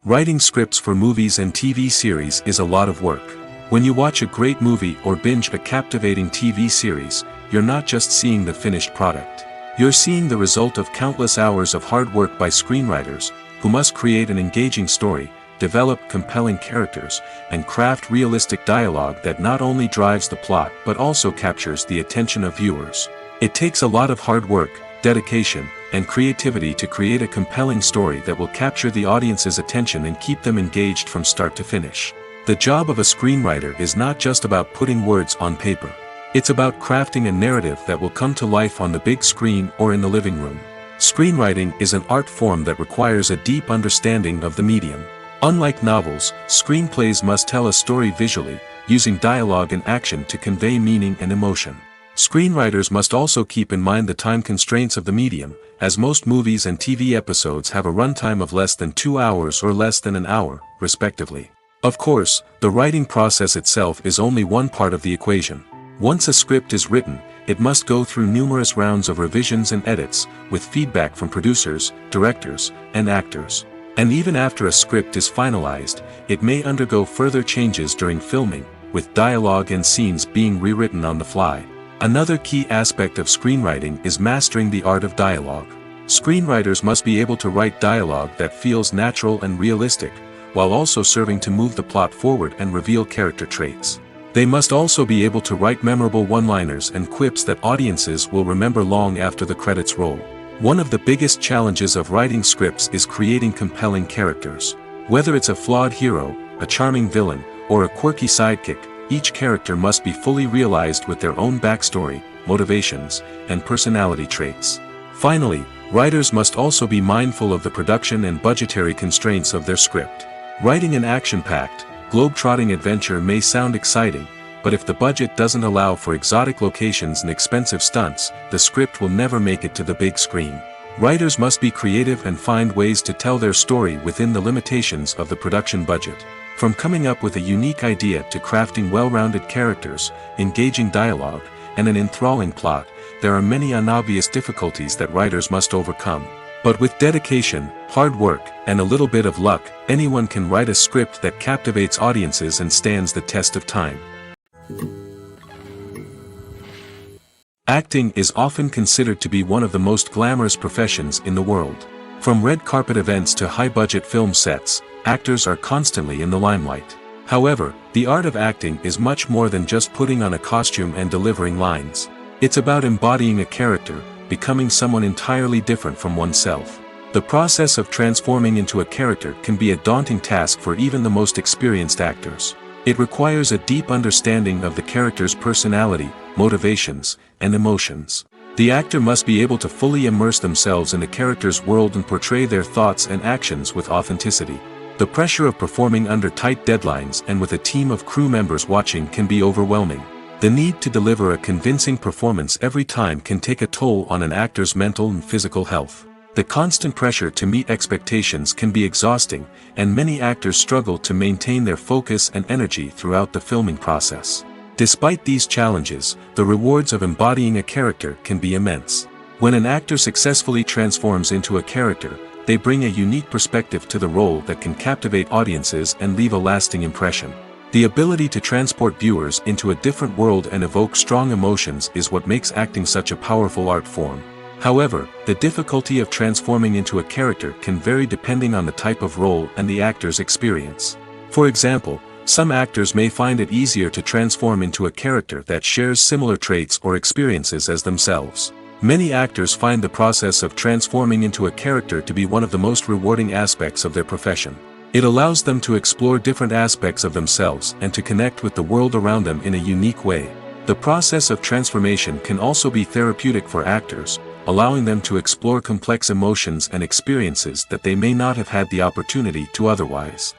Writing scripts for movies and TV series is a lot of work. When you watch a great movie or binge a captivating TV series, you're not just seeing the finished product. You're seeing the result of countless hours of hard work by screenwriters, who must create an engaging story, develop compelling characters, and craft realistic dialogue that not only drives the plot but also captures the attention of viewers. It takes a lot of hard work, dedication, and creativity to create a compelling story that will capture the audience's attention and keep them engaged from start to finish. The job of a screenwriter is not just about putting words on paper. It's about crafting a narrative that will come to life on the big screen or in the living room. Screenwriting is an art form that requires a deep understanding of the medium. Unlike novels, screenplays must tell a story visually, using dialogue and action to convey meaning and emotion. Screenwriters must also keep in mind the time constraints of the medium, as most movies and TV episodes have a runtime of less than 2 hours or less than an hour, respectively. Of course, the writing process itself is only one part of the equation. Once a script is written, it must go through numerous rounds of revisions and edits, with feedback from producers, directors, and actors. And even after a script is finalized, it may undergo further changes during filming, with dialogue and scenes being rewritten on the fly. Another key aspect of screenwriting is mastering the art of dialogue. Screenwriters must be able to write dialogue that feels natural and realistic, while also serving to move the plot forward and reveal character traits. They must also be able to write memorable one-liners and quips that audiences will remember long after the credits roll. One of the biggest challenges of writing scripts is creating compelling characters. Whether it's a flawed hero, a charming villain, or a quirky sidekick, each character must be fully realized with their own backstory, motivations, and personality traits. Finally, writers must also be mindful of the production and budgetary constraints of their script. Writing an action-packed, globe-trotting adventure may sound exciting, but if the budget doesn't allow for exotic locations and expensive stunts, the script will never make it to the big screen. Writers must be creative and find ways to tell their story within the limitations of the production budget. From coming up with a unique idea to crafting well-rounded characters, engaging dialogue, and an enthralling plot, there are many unobvious difficulties that writers must overcome. But with dedication, hard work, and a little bit of luck, anyone can write a script that captivates audiences and stands the test of time. Acting is often considered to be one of the most glamorous professions in the world. From red carpet events to high-budget film sets, actors are constantly in the limelight. However, the art of acting is much more than just putting on a costume and delivering lines. It's about embodying a character, becoming someone entirely different from oneself. The process of transforming into a character can be a daunting task for even the most experienced actors. It requires a deep understanding of the character's personality, motivations, and emotions. The actor must be able to fully immerse themselves in the character's world and portray their thoughts and actions with authenticity. The pressure of performing under tight deadlines and with a team of crew members watching can be overwhelming. The need to deliver a convincing performance every time can take a toll on an actor's mental and physical health. The constant pressure to meet expectations can be exhausting, and many actors struggle to maintain their focus and energy throughout the filming process. Despite these challenges, the rewards of embodying a character can be immense. When an actor successfully transforms into a character, they bring a unique perspective to the role that can captivate audiences and leave a lasting impression. The ability to transport viewers into a different world and evoke strong emotions is what makes acting such a powerful art form. However, the difficulty of transforming into a character can vary depending on the type of role and the actor's experience. For example, some actors may find it easier to transform into a character that shares similar traits or experiences as themselves. Many actors find the process of transforming into a character to be one of the most rewarding aspects of their profession. It allows them to explore different aspects of themselves and to connect with the world around them in a unique way. The process of transformation can also be therapeutic for actors, allowing them to explore complex emotions and experiences that they may not have had the opportunity to otherwise.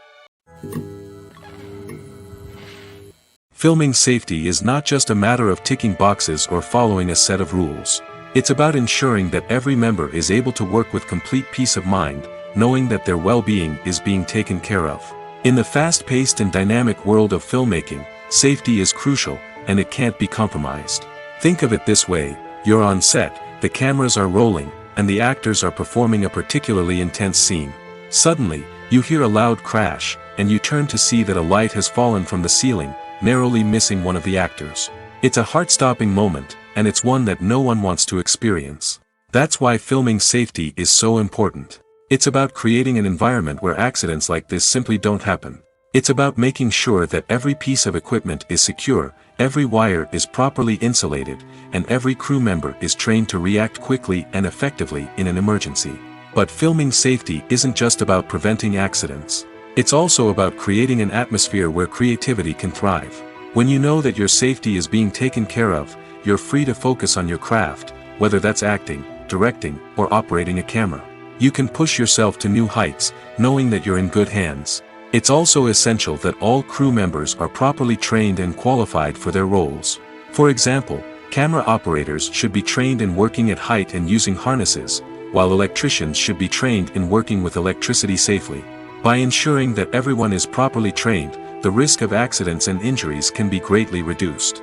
Filming safety is not just a matter of ticking boxes or following a set of rules. It's about ensuring that every member is able to work with complete peace of mind, knowing that their well-being is being taken care of. In the fast-paced and dynamic world of filmmaking, safety is crucial, and it can't be compromised. Think of it this way: you're on set, the cameras are rolling, and the actors are performing a particularly intense scene. Suddenly, you hear a loud crash, and you turn to see that a light has fallen from the ceiling, narrowly missing one of the actors. It's a heart-stopping moment, and it's one that no one wants to experience. That's why filming safety is so important. It's about creating an environment where accidents like this simply don't happen. It's about making sure that every piece of equipment is secure, every wire is properly insulated, and every crew member is trained to react quickly and effectively in an emergency. But filming safety isn't just about preventing accidents. It's also about creating an atmosphere where creativity can thrive. When you know that your safety is being taken care of, you're free to focus on your craft, whether that's acting, directing, or operating a camera. You can push yourself to new heights, knowing that you're in good hands. It's also essential that all crew members are properly trained and qualified for their roles. For example, camera operators should be trained in working at height and using harnesses, while electricians should be trained in working with electricity safely. By ensuring that everyone is properly trained, the risk of accidents and injuries can be greatly reduced.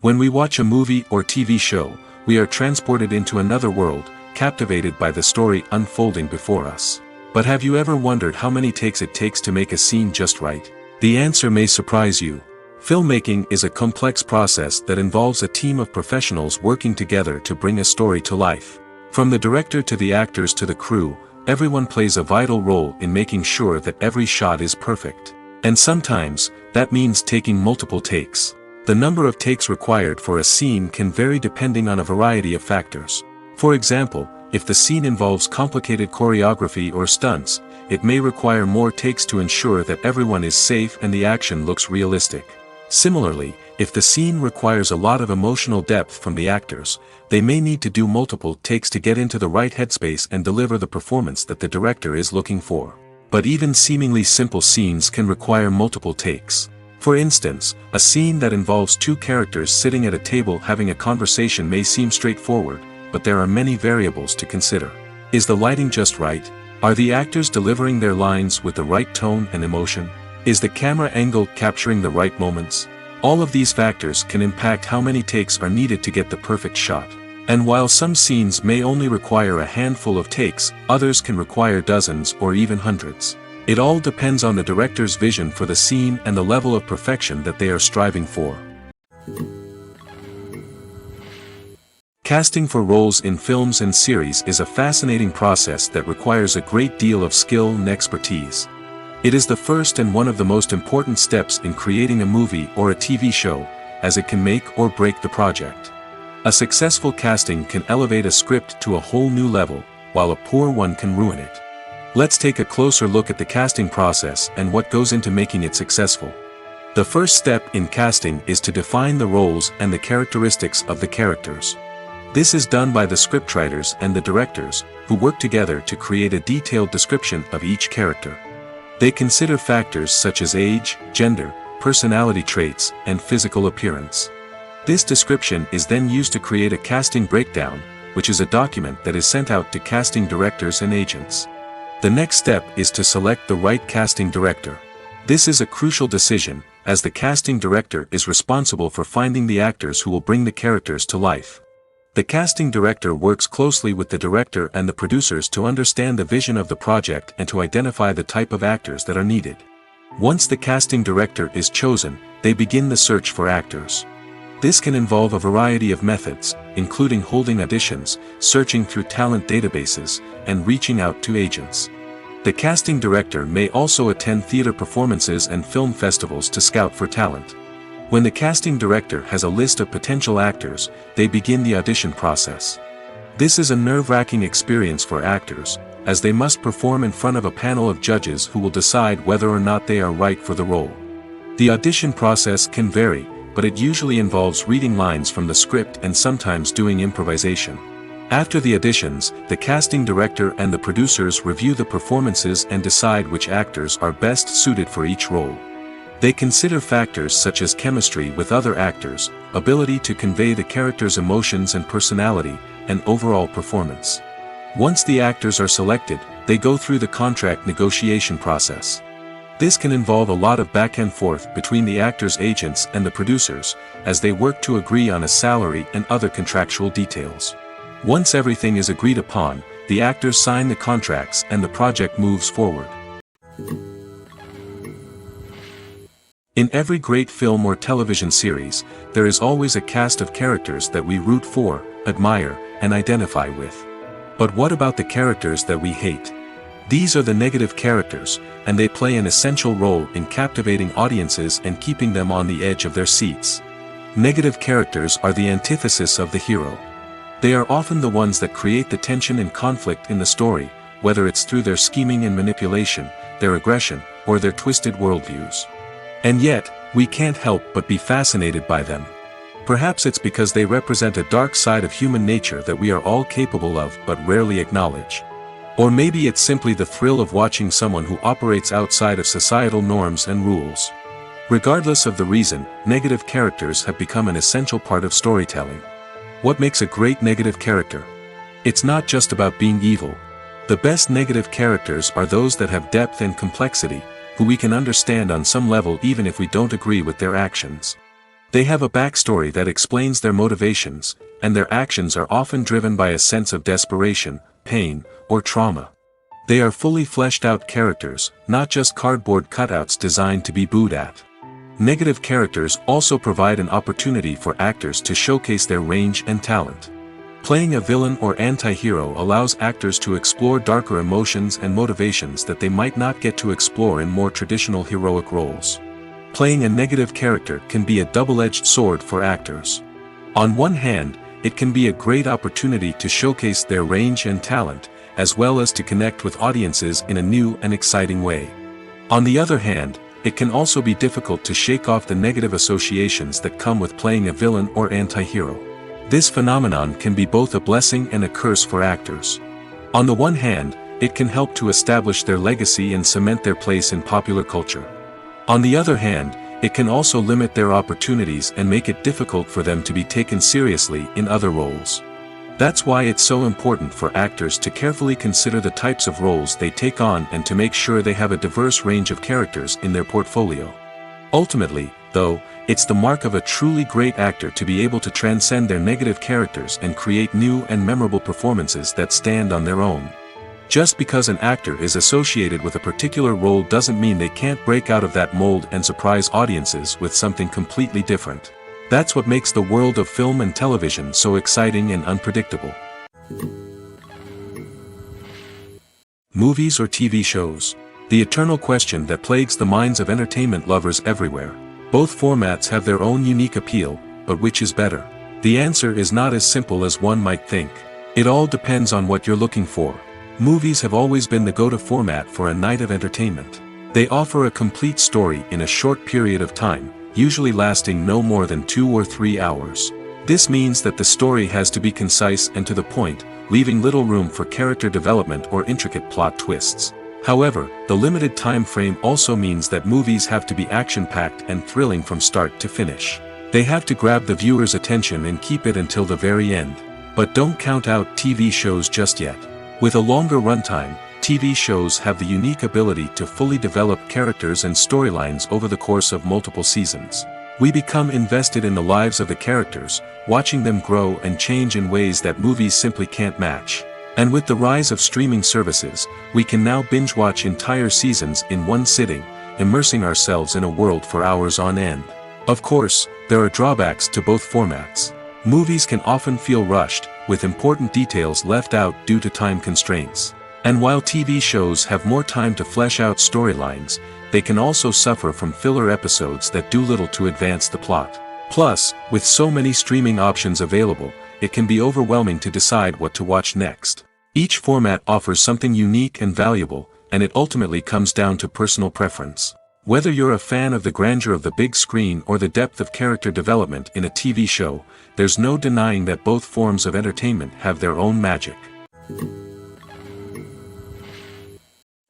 When we watch a movie or TV show, we are transported into another world, captivated by the story unfolding before us. But have you ever wondered how many takes it takes to make a scene just right? The answer may surprise you. Filmmaking is a complex process that involves a team of professionals working together to bring a story to life. From the director to the actors to the crew, everyone plays a vital role in making sure that every shot is perfect. And sometimes, that means taking multiple takes. The number of takes required for a scene can vary depending on a variety of factors. For example, if the scene involves complicated choreography or stunts, it may require more takes to ensure that everyone is safe and the action looks realistic. Similarly, if the scene requires a lot of emotional depth from the actors, they may need to do multiple takes to get into the right headspace and deliver the performance that the director is looking for. But even seemingly simple scenes can require multiple takes. For instance, a scene that involves two characters sitting at a table having a conversation may seem straightforward, but there are many variables to consider. Is the lighting just right? Are the actors delivering their lines with the right tone and emotion? Is the camera angle capturing the right moments? All of these factors can impact how many takes are needed to get the perfect shot. And while some scenes may only require a handful of takes, others can require dozens or even hundreds. It all depends on the director's vision for the scene and the level of perfection that they are striving for. Casting for roles in films and series is a fascinating process that requires a great deal of skill and expertise. It is the first and one of the most important steps in creating a movie or a TV show, as it can make or break the project. A successful casting can elevate a script to a whole new level, while a poor one can ruin it. Let's take a closer look at the casting process and what goes into making it successful. The first step in casting is to define the roles and the characteristics of the characters. This is done by the scriptwriters and the directors, who work together to create a detailed description of each character. They consider factors such as age, gender, personality traits, and physical appearance. This description is then used to create a casting breakdown, which is a document that is sent out to casting directors and agents. The next step is to select the right casting director. This is a crucial decision, as the casting director is responsible for finding the actors who will bring the characters to life. The casting director works closely with the director and the producers to understand the vision of the project and to identify the type of actors that are needed. Once the casting director is chosen, they begin the search for actors. This can involve a variety of methods, including holding auditions, searching through talent databases, and reaching out to agents. The casting director may also attend theater performances and film festivals to scout for talent. When the casting director has a list of potential actors, they begin the audition process. This is a nerve-wracking experience for actors, as they must perform in front of a panel of judges who will decide whether or not they are right for the role. The audition process can vary, but it usually involves reading lines from the script and sometimes doing improvisation. After the auditions, the casting director and the producers review the performances and decide which actors are best suited for each role. They consider factors such as chemistry with other actors, ability to convey the character's emotions and personality, and overall performance. Once the actors are selected, they go through the contract negotiation process. This can involve a lot of back and forth between the actors' agents and the producers, as they work to agree on a salary and other contractual details. Once everything is agreed upon, the actors sign the contracts and the project moves forward. In every great film or television series, there is always a cast of characters that we root for, admire, and identify with. But what about the characters that we hate? These are the negative characters, and they play an essential role in captivating audiences and keeping them on the edge of their seats. Negative characters are the antithesis of the hero. They are often the ones that create the tension and conflict in the story, whether it's through their scheming and manipulation, their aggression, or their twisted worldviews. And yet, we can't help but be fascinated by them. Perhaps it's because they represent a dark side of human nature that we are all capable of but rarely acknowledge. Or maybe it's simply the thrill of watching someone who operates outside of societal norms and rules. Regardless of the reason, negative characters have become an essential part of storytelling. What makes a great negative character? It's not just about being evil. The best negative characters are those that have depth and complexity, who we can understand on some level even if we don't agree with their actions. They have a backstory that explains their motivations, and their actions are often driven by a sense of desperation, pain, or trauma. They are fully fleshed out characters, not just cardboard cutouts designed to be booed at. Negative characters also provide an opportunity for actors to showcase their range and talent. Playing a villain or anti-hero allows actors to explore darker emotions and motivations that they might not get to explore in more traditional heroic roles. Playing a negative character can be a double-edged sword for actors. On one hand, it can be a great opportunity to showcase their range and talent, as well as to connect with audiences in a new and exciting way. On the other hand, it can also be difficult to shake off the negative associations that come with playing a villain or anti-hero. This phenomenon can be both a blessing and a curse for actors. On the one hand, it can help to establish their legacy and cement their place in popular culture. On the other hand, it can also limit their opportunities and make it difficult for them to be taken seriously in other roles. That's why it's so important for actors to carefully consider the types of roles they take on and to make sure they have a diverse range of characters in their portfolio. Ultimately, though, it's the mark of a truly great actor to be able to transcend their negative characters and create new and memorable performances that stand on their own. Just because an actor is associated with a particular role doesn't mean they can't break out of that mold and surprise audiences with something completely different. That's what makes the world of film and television so exciting and unpredictable. Movies or TV shows? The eternal question that plagues the minds of entertainment lovers everywhere. Both formats have their own unique appeal, but which is better? The answer is not as simple as one might think. It all depends on what you're looking for. Movies have always been the go-to format for a night of entertainment. They offer a complete story in a short period of time, usually lasting no more than 2 or 3 hours. This means that the story has to be concise and to the point, leaving little room for character development or intricate plot twists. However, the limited time frame also means that movies have to be action-packed and thrilling from start to finish. They have to grab the viewer's attention and keep it until the very end. But don't count out TV shows just yet. With a longer runtime, TV shows have the unique ability to fully develop characters and storylines over the course of multiple seasons. We become invested in the lives of the characters, watching them grow and change in ways that movies simply can't match. And with the rise of streaming services, we can now binge-watch entire seasons in one sitting, immersing ourselves in a world for hours on end. Of course, there are drawbacks to both formats. Movies can often feel rushed, with important details left out due to time constraints. And while TV shows have more time to flesh out storylines, they can also suffer from filler episodes that do little to advance the plot. Plus, with so many streaming options available, it can be overwhelming to decide what to watch next. Each format offers something unique and valuable, and it ultimately comes down to personal preference. Whether you're a fan of the grandeur of the big screen or the depth of character development in a TV show, there's no denying that both forms of entertainment have their own magic.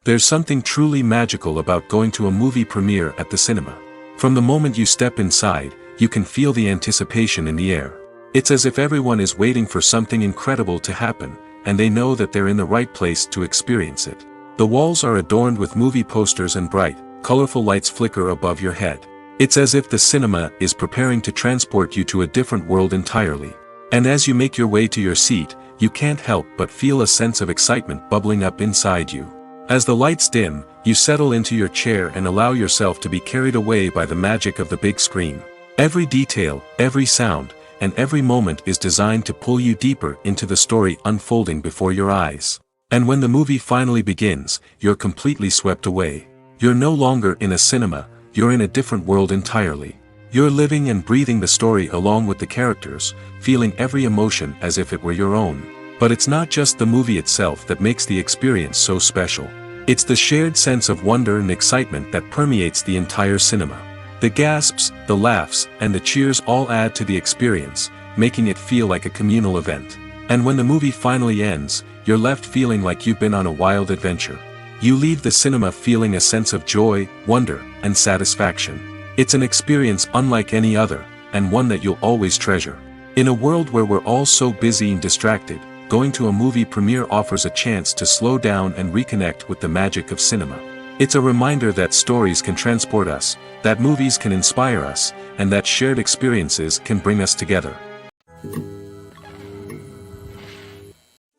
There's something truly magical about going to a movie premiere at the cinema. From the moment you step inside, you can feel the anticipation in the air. It's as if everyone is waiting for something incredible to happen, and they know that they're in the right place to experience it. The walls are adorned with movie posters and bright, colorful lights flicker above your head. It's as if the cinema is preparing to transport you to a different world entirely. And as you make your way to your seat, you can't help but feel a sense of excitement bubbling up inside you. As the lights dim, you settle into your chair and allow yourself to be carried away by the magic of the big screen. Every detail, every sound, and every moment is designed to pull you deeper into the story unfolding before your eyes. And when the movie finally begins, you're completely swept away. You're no longer in a cinema, you're in a different world entirely. You're living and breathing the story along with the characters, feeling every emotion as if it were your own. But it's not just the movie itself that makes the experience so special. It's the shared sense of wonder and excitement that permeates the entire cinema. The gasps, the laughs, and the cheers all add to the experience, making it feel like a communal event. And when the movie finally ends, you're left feeling like you've been on a wild adventure. You leave the cinema feeling a sense of joy, wonder, and satisfaction. It's an experience unlike any other, and one that you'll always treasure. In a world where we're all so busy and distracted, going to a movie premiere offers a chance to slow down and reconnect with the magic of cinema. It's a reminder that stories can transport us, that movies can inspire us, and that shared experiences can bring us together.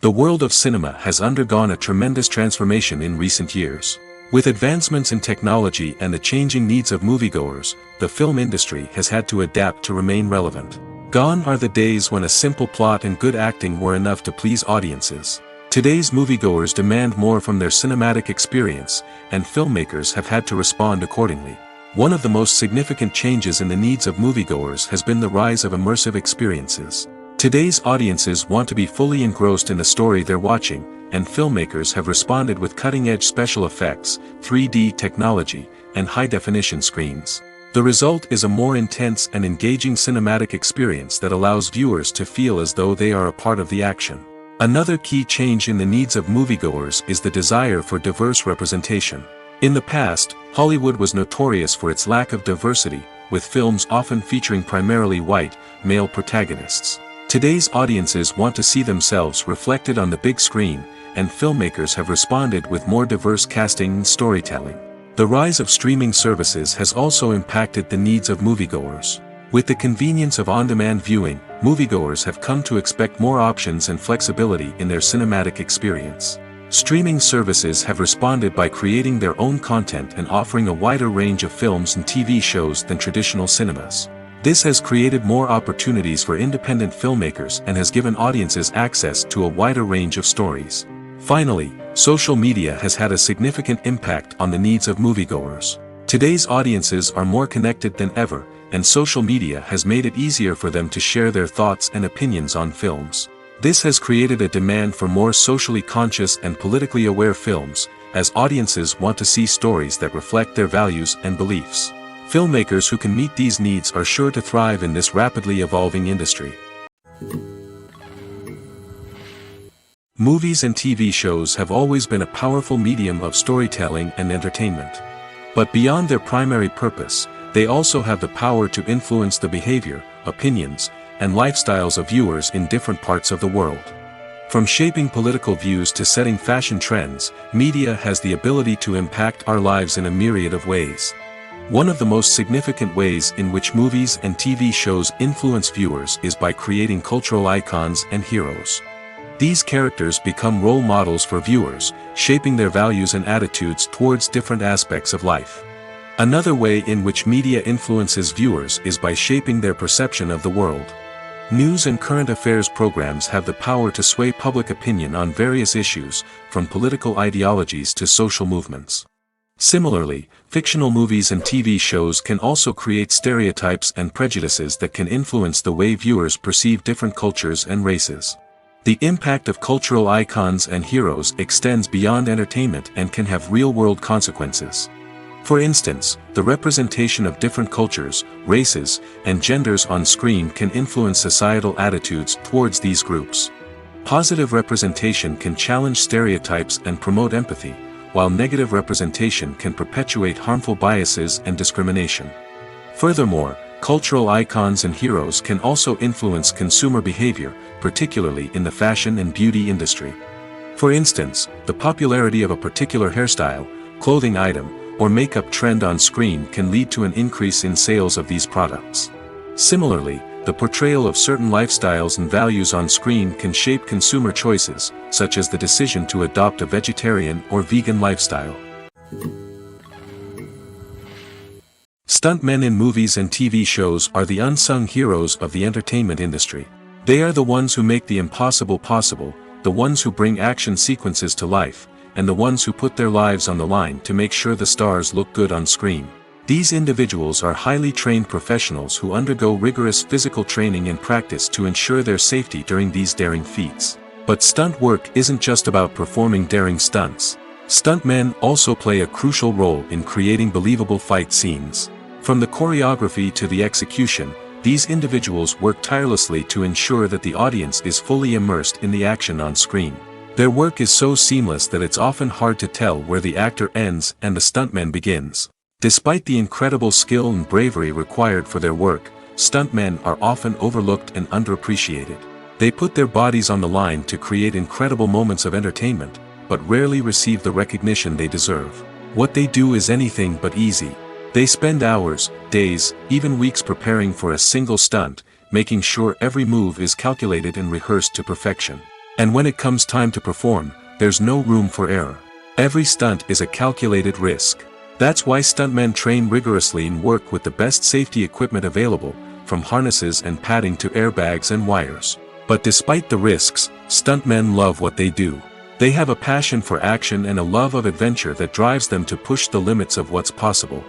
The world of cinema has undergone a tremendous transformation in recent years. With advancements in technology and the changing needs of moviegoers, the film industry has had to adapt to remain relevant. Gone are the days when a simple plot and good acting were enough to please audiences. Today's moviegoers demand more from their cinematic experience, and filmmakers have had to respond accordingly. One of the most significant changes in the needs of moviegoers has been the rise of immersive experiences. Today's audiences want to be fully engrossed in the story they're watching, and filmmakers have responded with cutting-edge special effects, 3D technology, and high-definition screens. The result is a more intense and engaging cinematic experience that allows viewers to feel as though they are a part of the action. Another key change in the needs of moviegoers is the desire for diverse representation. In the past, Hollywood was notorious for its lack of diversity, with films often featuring primarily white, male protagonists. Today's audiences want to see themselves reflected on the big screen, and filmmakers have responded with more diverse casting and storytelling. The rise of streaming services has also impacted the needs of moviegoers. With the convenience of on-demand viewing, moviegoers have come to expect more options and flexibility in their cinematic experience. Streaming services have responded by creating their own content and offering a wider range of films and TV shows than traditional cinemas. This has created more opportunities for independent filmmakers and has given audiences access to a wider range of stories. Finally, social media has had a significant impact on the needs of moviegoers. Today's audiences are more connected than ever, and social media has made it easier for them to share their thoughts and opinions on films. This has created a demand for more socially conscious and politically aware films, as audiences want to see stories that reflect their values and beliefs. Filmmakers who can meet these needs are sure to thrive in this rapidly evolving industry. Movies and TV shows have always been a powerful medium of storytelling and entertainment. But beyond their primary purpose, they also have the power to influence the behavior, opinions, and lifestyles of viewers in different parts of the world. From shaping political views to setting fashion trends, media has the ability to impact our lives in a myriad of ways. One of the most significant ways in which movies and TV shows influence viewers is by creating cultural icons and heroes. These characters become role models for viewers, shaping their values and attitudes towards different aspects of life. Another way in which media influences viewers is by shaping their perception of the world. News and current affairs programs have the power to sway public opinion on various issues, from political ideologies to social movements. Similarly, fictional movies and TV shows can also create stereotypes and prejudices that can influence the way viewers perceive different cultures and races. The impact of cultural icons and heroes extends beyond entertainment and can have real-world consequences. For instance, the representation of different cultures, races, and genders on screen can influence societal attitudes towards these groups. Positive representation can challenge stereotypes and promote empathy, while negative representation can perpetuate harmful biases and discrimination. Furthermore, cultural icons and heroes can also influence consumer behavior, particularly in the fashion and beauty industry. For instance, the popularity of a particular hairstyle, clothing item, or makeup trend on screen can lead to an increase in sales of these products. Similarly, the portrayal of certain lifestyles and values on screen can shape consumer choices, such as the decision to adopt a vegetarian or vegan lifestyle. Stuntmen in movies and TV shows are the unsung heroes of the entertainment industry. They are the ones who make the impossible possible, the ones who bring action sequences to life, and the ones who put their lives on the line to make sure the stars look good on screen. These individuals are highly trained professionals who undergo rigorous physical training and practice to ensure their safety during these daring feats. But stunt work isn't just about performing daring stunts. Stuntmen also play a crucial role in creating believable fight scenes. From the choreography to the execution, these individuals work tirelessly to ensure that the audience is fully immersed in the action on screen. Their work is so seamless that it's often hard to tell where the actor ends and the stuntman begins. Despite the incredible skill and bravery required for their work, stuntmen are often overlooked and underappreciated. They put their bodies on the line to create incredible moments of entertainment, but rarely receive the recognition they deserve. What they do is anything but easy. They spend hours, days, even weeks preparing for a single stunt, making sure every move is calculated and rehearsed to perfection. And when it comes time to perform, there's no room for error. Every stunt is a calculated risk. That's why stuntmen train rigorously and work with the best safety equipment available, from harnesses and padding to airbags and wires. But despite the risks, stuntmen love what they do. They have a passion for action and a love of adventure that drives them to push the limits of what's possible.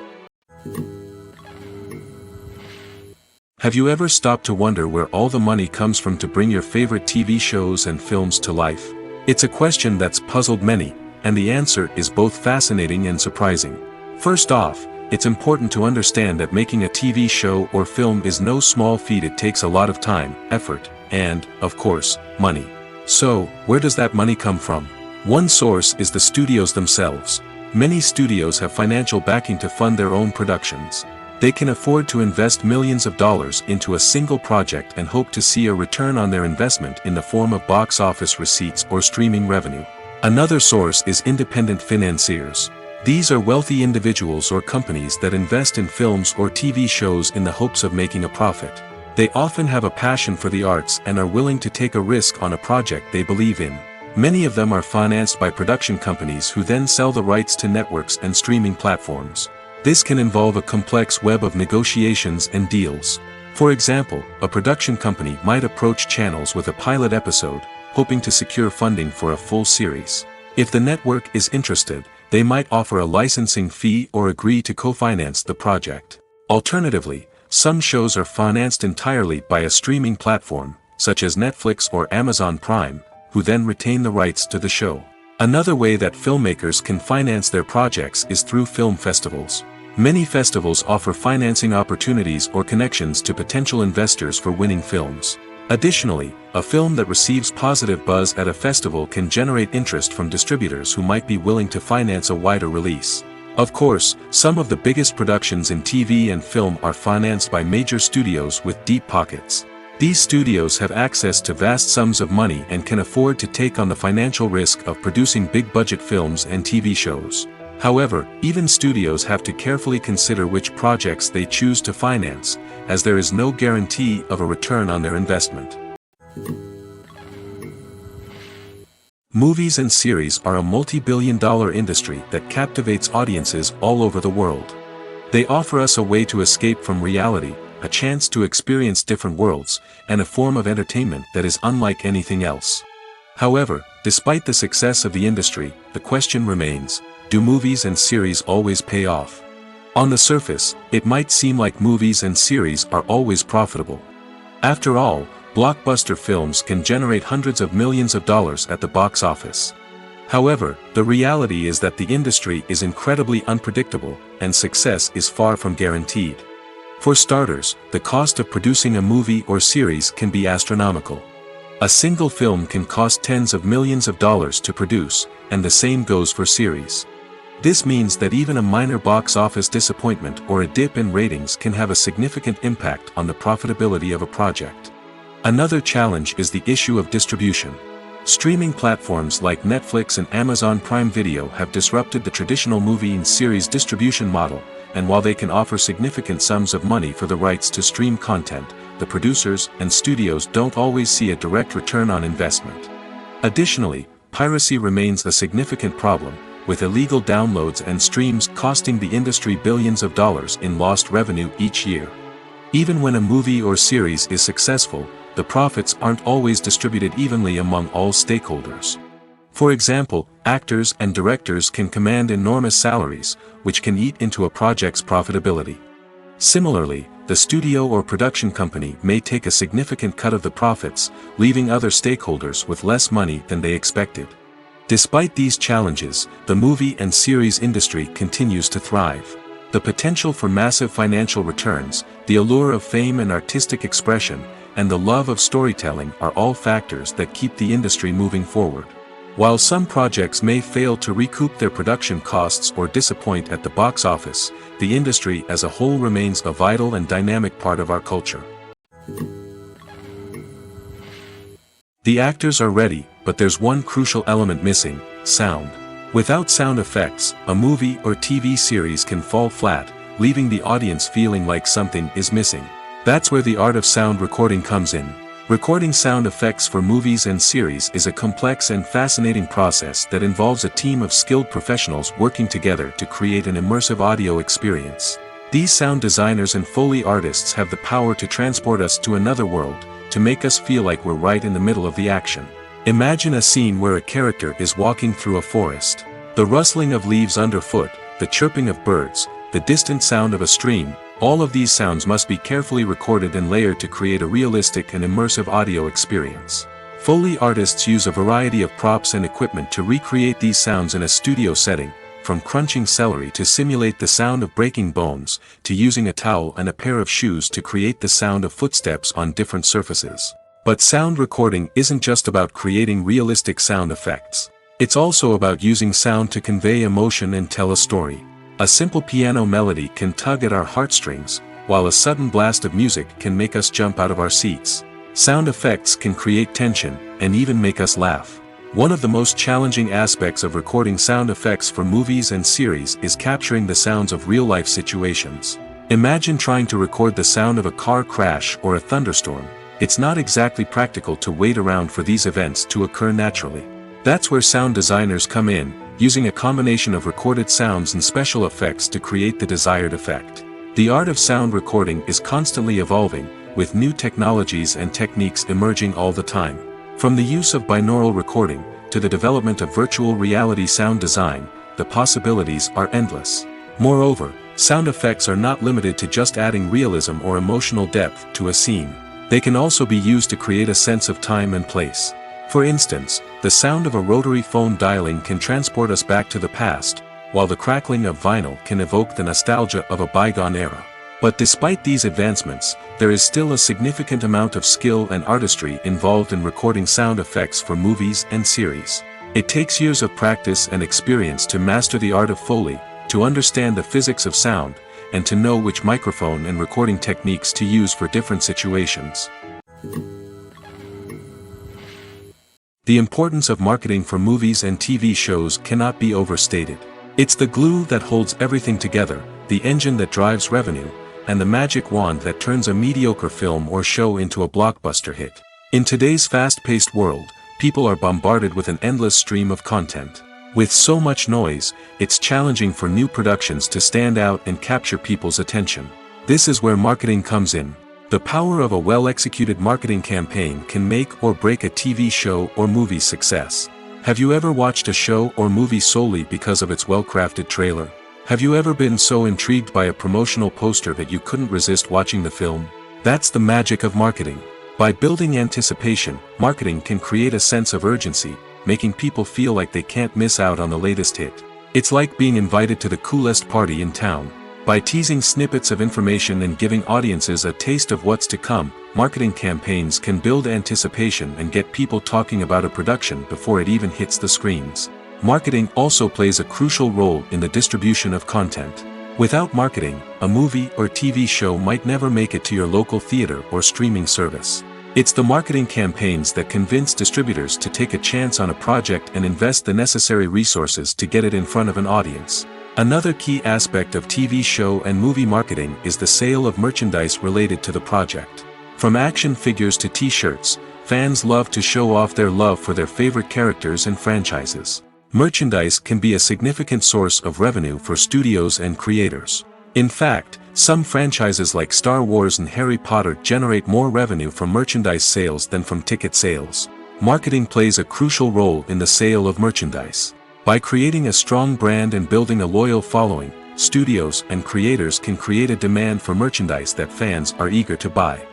Have you ever stopped to wonder where all the money comes from to bring your favorite TV shows and films to life? It's a question that's puzzled many, and the answer is both fascinating and surprising. First off, it's important to understand that making a TV show or film is no small feat. It takes a lot of time, effort, and, of course, money. So, where does that money come from? One source is the studios themselves. Many studios have financial backing to fund their own productions. They can afford to invest millions of dollars into a single project and hope to see a return on their investment in the form of box office receipts or streaming revenue. Another source is independent financiers. These are wealthy individuals or companies that invest in films or TV shows in the hopes of making a profit. They often have a passion for the arts and are willing to take a risk on a project they believe in. Many of them are financed by production companies who then sell the rights to networks and streaming platforms. This can involve a complex web of negotiations and deals. For example, a production company might approach channels with a pilot episode, hoping to secure funding for a full series. If the network is interested, they might offer a licensing fee or agree to co-finance the project. Alternatively, some shows are financed entirely by a streaming platform, such as Netflix or Amazon Prime, who then retain the rights to the show. Another way that filmmakers can finance their projects is through film festivals. Many festivals offer financing opportunities or connections to potential investors for winning films. Additionally, a film that receives positive buzz at a festival can generate interest from distributors who might be willing to finance a wider release. Of course, some of the biggest productions in TV and film are financed by major studios with deep pockets. These studios have access to vast sums of money and can afford to take on the financial risk of producing big-budget films and TV shows. However, even studios have to carefully consider which projects they choose to finance, as there is no guarantee of a return on their investment. Movies and series are a multi-billion-dollar industry that captivates audiences all over the world. They offer us a way to escape from reality, a chance to experience different worlds, and a form of entertainment that is unlike anything else. However, despite the success of the industry, the question remains, do movies and series always pay off? On the surface, it might seem like movies and series are always profitable. After all, blockbuster films can generate hundreds of millions of dollars at the box office. However, the reality is that the industry is incredibly unpredictable, and success is far from guaranteed. For starters, the cost of producing a movie or series can be astronomical. A single film can cost tens of millions of dollars to produce, and the same goes for series. This means that even a minor box office disappointment or a dip in ratings can have a significant impact on the profitability of a project. Another challenge is the issue of distribution. Streaming platforms like Netflix and Amazon Prime Video have disrupted the traditional movie and series distribution model, and while they can offer significant sums of money for the rights to stream content, the producers and studios don't always see a direct return on investment. Additionally, piracy remains a significant problem, with illegal downloads and streams costing the industry billions of dollars in lost revenue each year. Even when a movie or series is successful, the profits aren't always distributed evenly among all stakeholders. For example, actors and directors can command enormous salaries, which can eat into a project's profitability. Similarly, the studio or production company may take a significant cut of the profits, leaving other stakeholders with less money than they expected. Despite these challenges, the movie and series industry continues to thrive. The potential for massive financial returns, the allure of fame and artistic expression, and the love of storytelling are all factors that keep the industry moving forward. While some projects may fail to recoup their production costs or disappoint at the box office, the industry as a whole remains a vital and dynamic part of our culture. The actors are ready, but there's one crucial element missing: sound. Without sound effects, a movie or TV series can fall flat, leaving the audience feeling like something is missing. That's where the art of sound recording comes in. Recording sound effects for movies and series is a complex and fascinating process that involves a team of skilled professionals working together to create an immersive audio experience. These sound designers and Foley artists have the power to transport us to another world, to make us feel like we're right in the middle of the action. Imagine a scene where a character is walking through a forest. The rustling of leaves underfoot, the chirping of birds, the distant sound of a stream, all of these sounds must be carefully recorded and layered to create a realistic and immersive audio experience. Foley artists use a variety of props and equipment to recreate these sounds in a studio setting, from crunching celery to simulate the sound of breaking bones, to using a towel and a pair of shoes to create the sound of footsteps on different surfaces. But sound recording isn't just about creating realistic sound effects. It's also about using sound to convey emotion and tell a story. A simple piano melody can tug at our heartstrings, while a sudden blast of music can make us jump out of our seats. Sound effects can create tension, and even make us laugh. One of the most challenging aspects of recording sound effects for movies and series is capturing the sounds of real-life situations. Imagine trying to record the sound of a car crash or a thunderstorm. It's not exactly practical to wait around for these events to occur naturally. That's where sound designers come in, using a combination of recorded sounds and special effects to create the desired effect. The art of sound recording is constantly evolving, with new technologies and techniques emerging all the time. From the use of binaural recording, to the development of virtual reality sound design, the possibilities are endless. Moreover, sound effects are not limited to just adding realism or emotional depth to a scene. They can also be used to create a sense of time and place. For instance, the sound of a rotary phone dialing can transport us back to the past, while the crackling of vinyl can evoke the nostalgia of a bygone era. But despite these advancements, there is still a significant amount of skill and artistry involved in recording sound effects for movies and series. It takes years of practice and experience to master the art of Foley, to understand the physics of sound, and to know which microphone and recording techniques to use for different situations. The importance of marketing for movies and TV shows cannot be overstated. It's the glue that holds everything together, the engine that drives revenue, and the magic wand that turns a mediocre film or show into a blockbuster hit. In today's fast-paced world, people are bombarded with an endless stream of content. With so much noise, it's challenging for new productions to stand out and capture people's attention. This is where marketing comes in. The power of a well-executed marketing campaign can make or break a TV show or movie's success. Have you ever watched a show or movie solely because of its well-crafted trailer? Have you ever been so intrigued by a promotional poster that you couldn't resist watching the film? That's the magic of marketing. By building anticipation, marketing can create a sense of urgency, making people feel like they can't miss out on the latest hit. It's like being invited to the coolest party in town. By teasing snippets of information and giving audiences a taste of what's to come, marketing campaigns can build anticipation and get people talking about a production before it even hits the screens. Marketing also plays a crucial role in the distribution of content. Without marketing, a movie or TV show might never make it to your local theater or streaming service. It's the marketing campaigns that convince distributors to take a chance on a project and invest the necessary resources to get it in front of an audience. Another key aspect of TV show and movie marketing is the sale of merchandise related to the project. From action figures to t-shirts, fans love to show off their love for their favorite characters and franchises. Merchandise can be a significant source of revenue for studios and creators. In fact, some franchises like Star Wars and Harry Potter generate more revenue from merchandise sales than from ticket sales. Marketing plays a crucial role in the sale of merchandise. By creating a strong brand and building a loyal following, studios and creators can create a demand for merchandise that fans are eager to buy.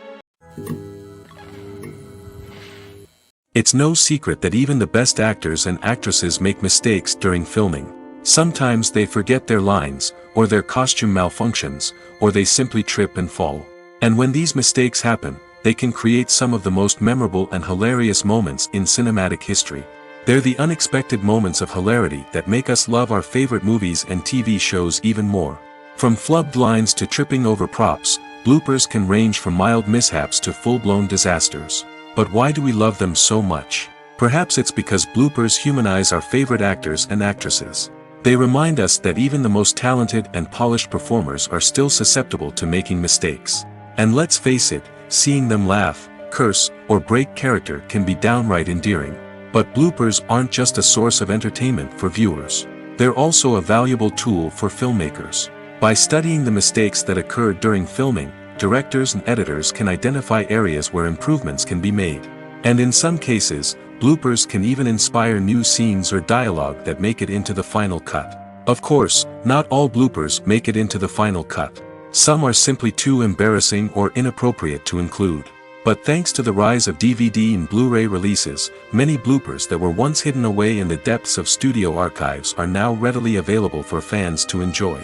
It's no secret that even the best actors and actresses make mistakes during filming. Sometimes they forget their lines, or their costume malfunctions, or they simply trip and fall. And when these mistakes happen, they can create some of the most memorable and hilarious moments in cinematic history. They're the unexpected moments of hilarity that make us love our favorite movies and TV shows even more. From flubbed lines to tripping over props, bloopers can range from mild mishaps to full-blown disasters. But why do we love them so much? Perhaps it's because bloopers humanize our favorite actors and actresses. They remind us that even the most talented and polished performers are still susceptible to making mistakes. And let's face it, seeing them laugh, curse, or break character can be downright endearing. But bloopers aren't just a source of entertainment for viewers. They're also a valuable tool for filmmakers. By studying the mistakes that occurred during filming, directors and editors can identify areas where improvements can be made. And in some cases, bloopers can even inspire new scenes or dialogue that make it into the final cut. Of course, not all bloopers make it into the final cut. Some are simply too embarrassing or inappropriate to include. But thanks to the rise of DVD and Blu-ray releases, many bloopers that were once hidden away in the depths of studio archives are now readily available for fans to enjoy.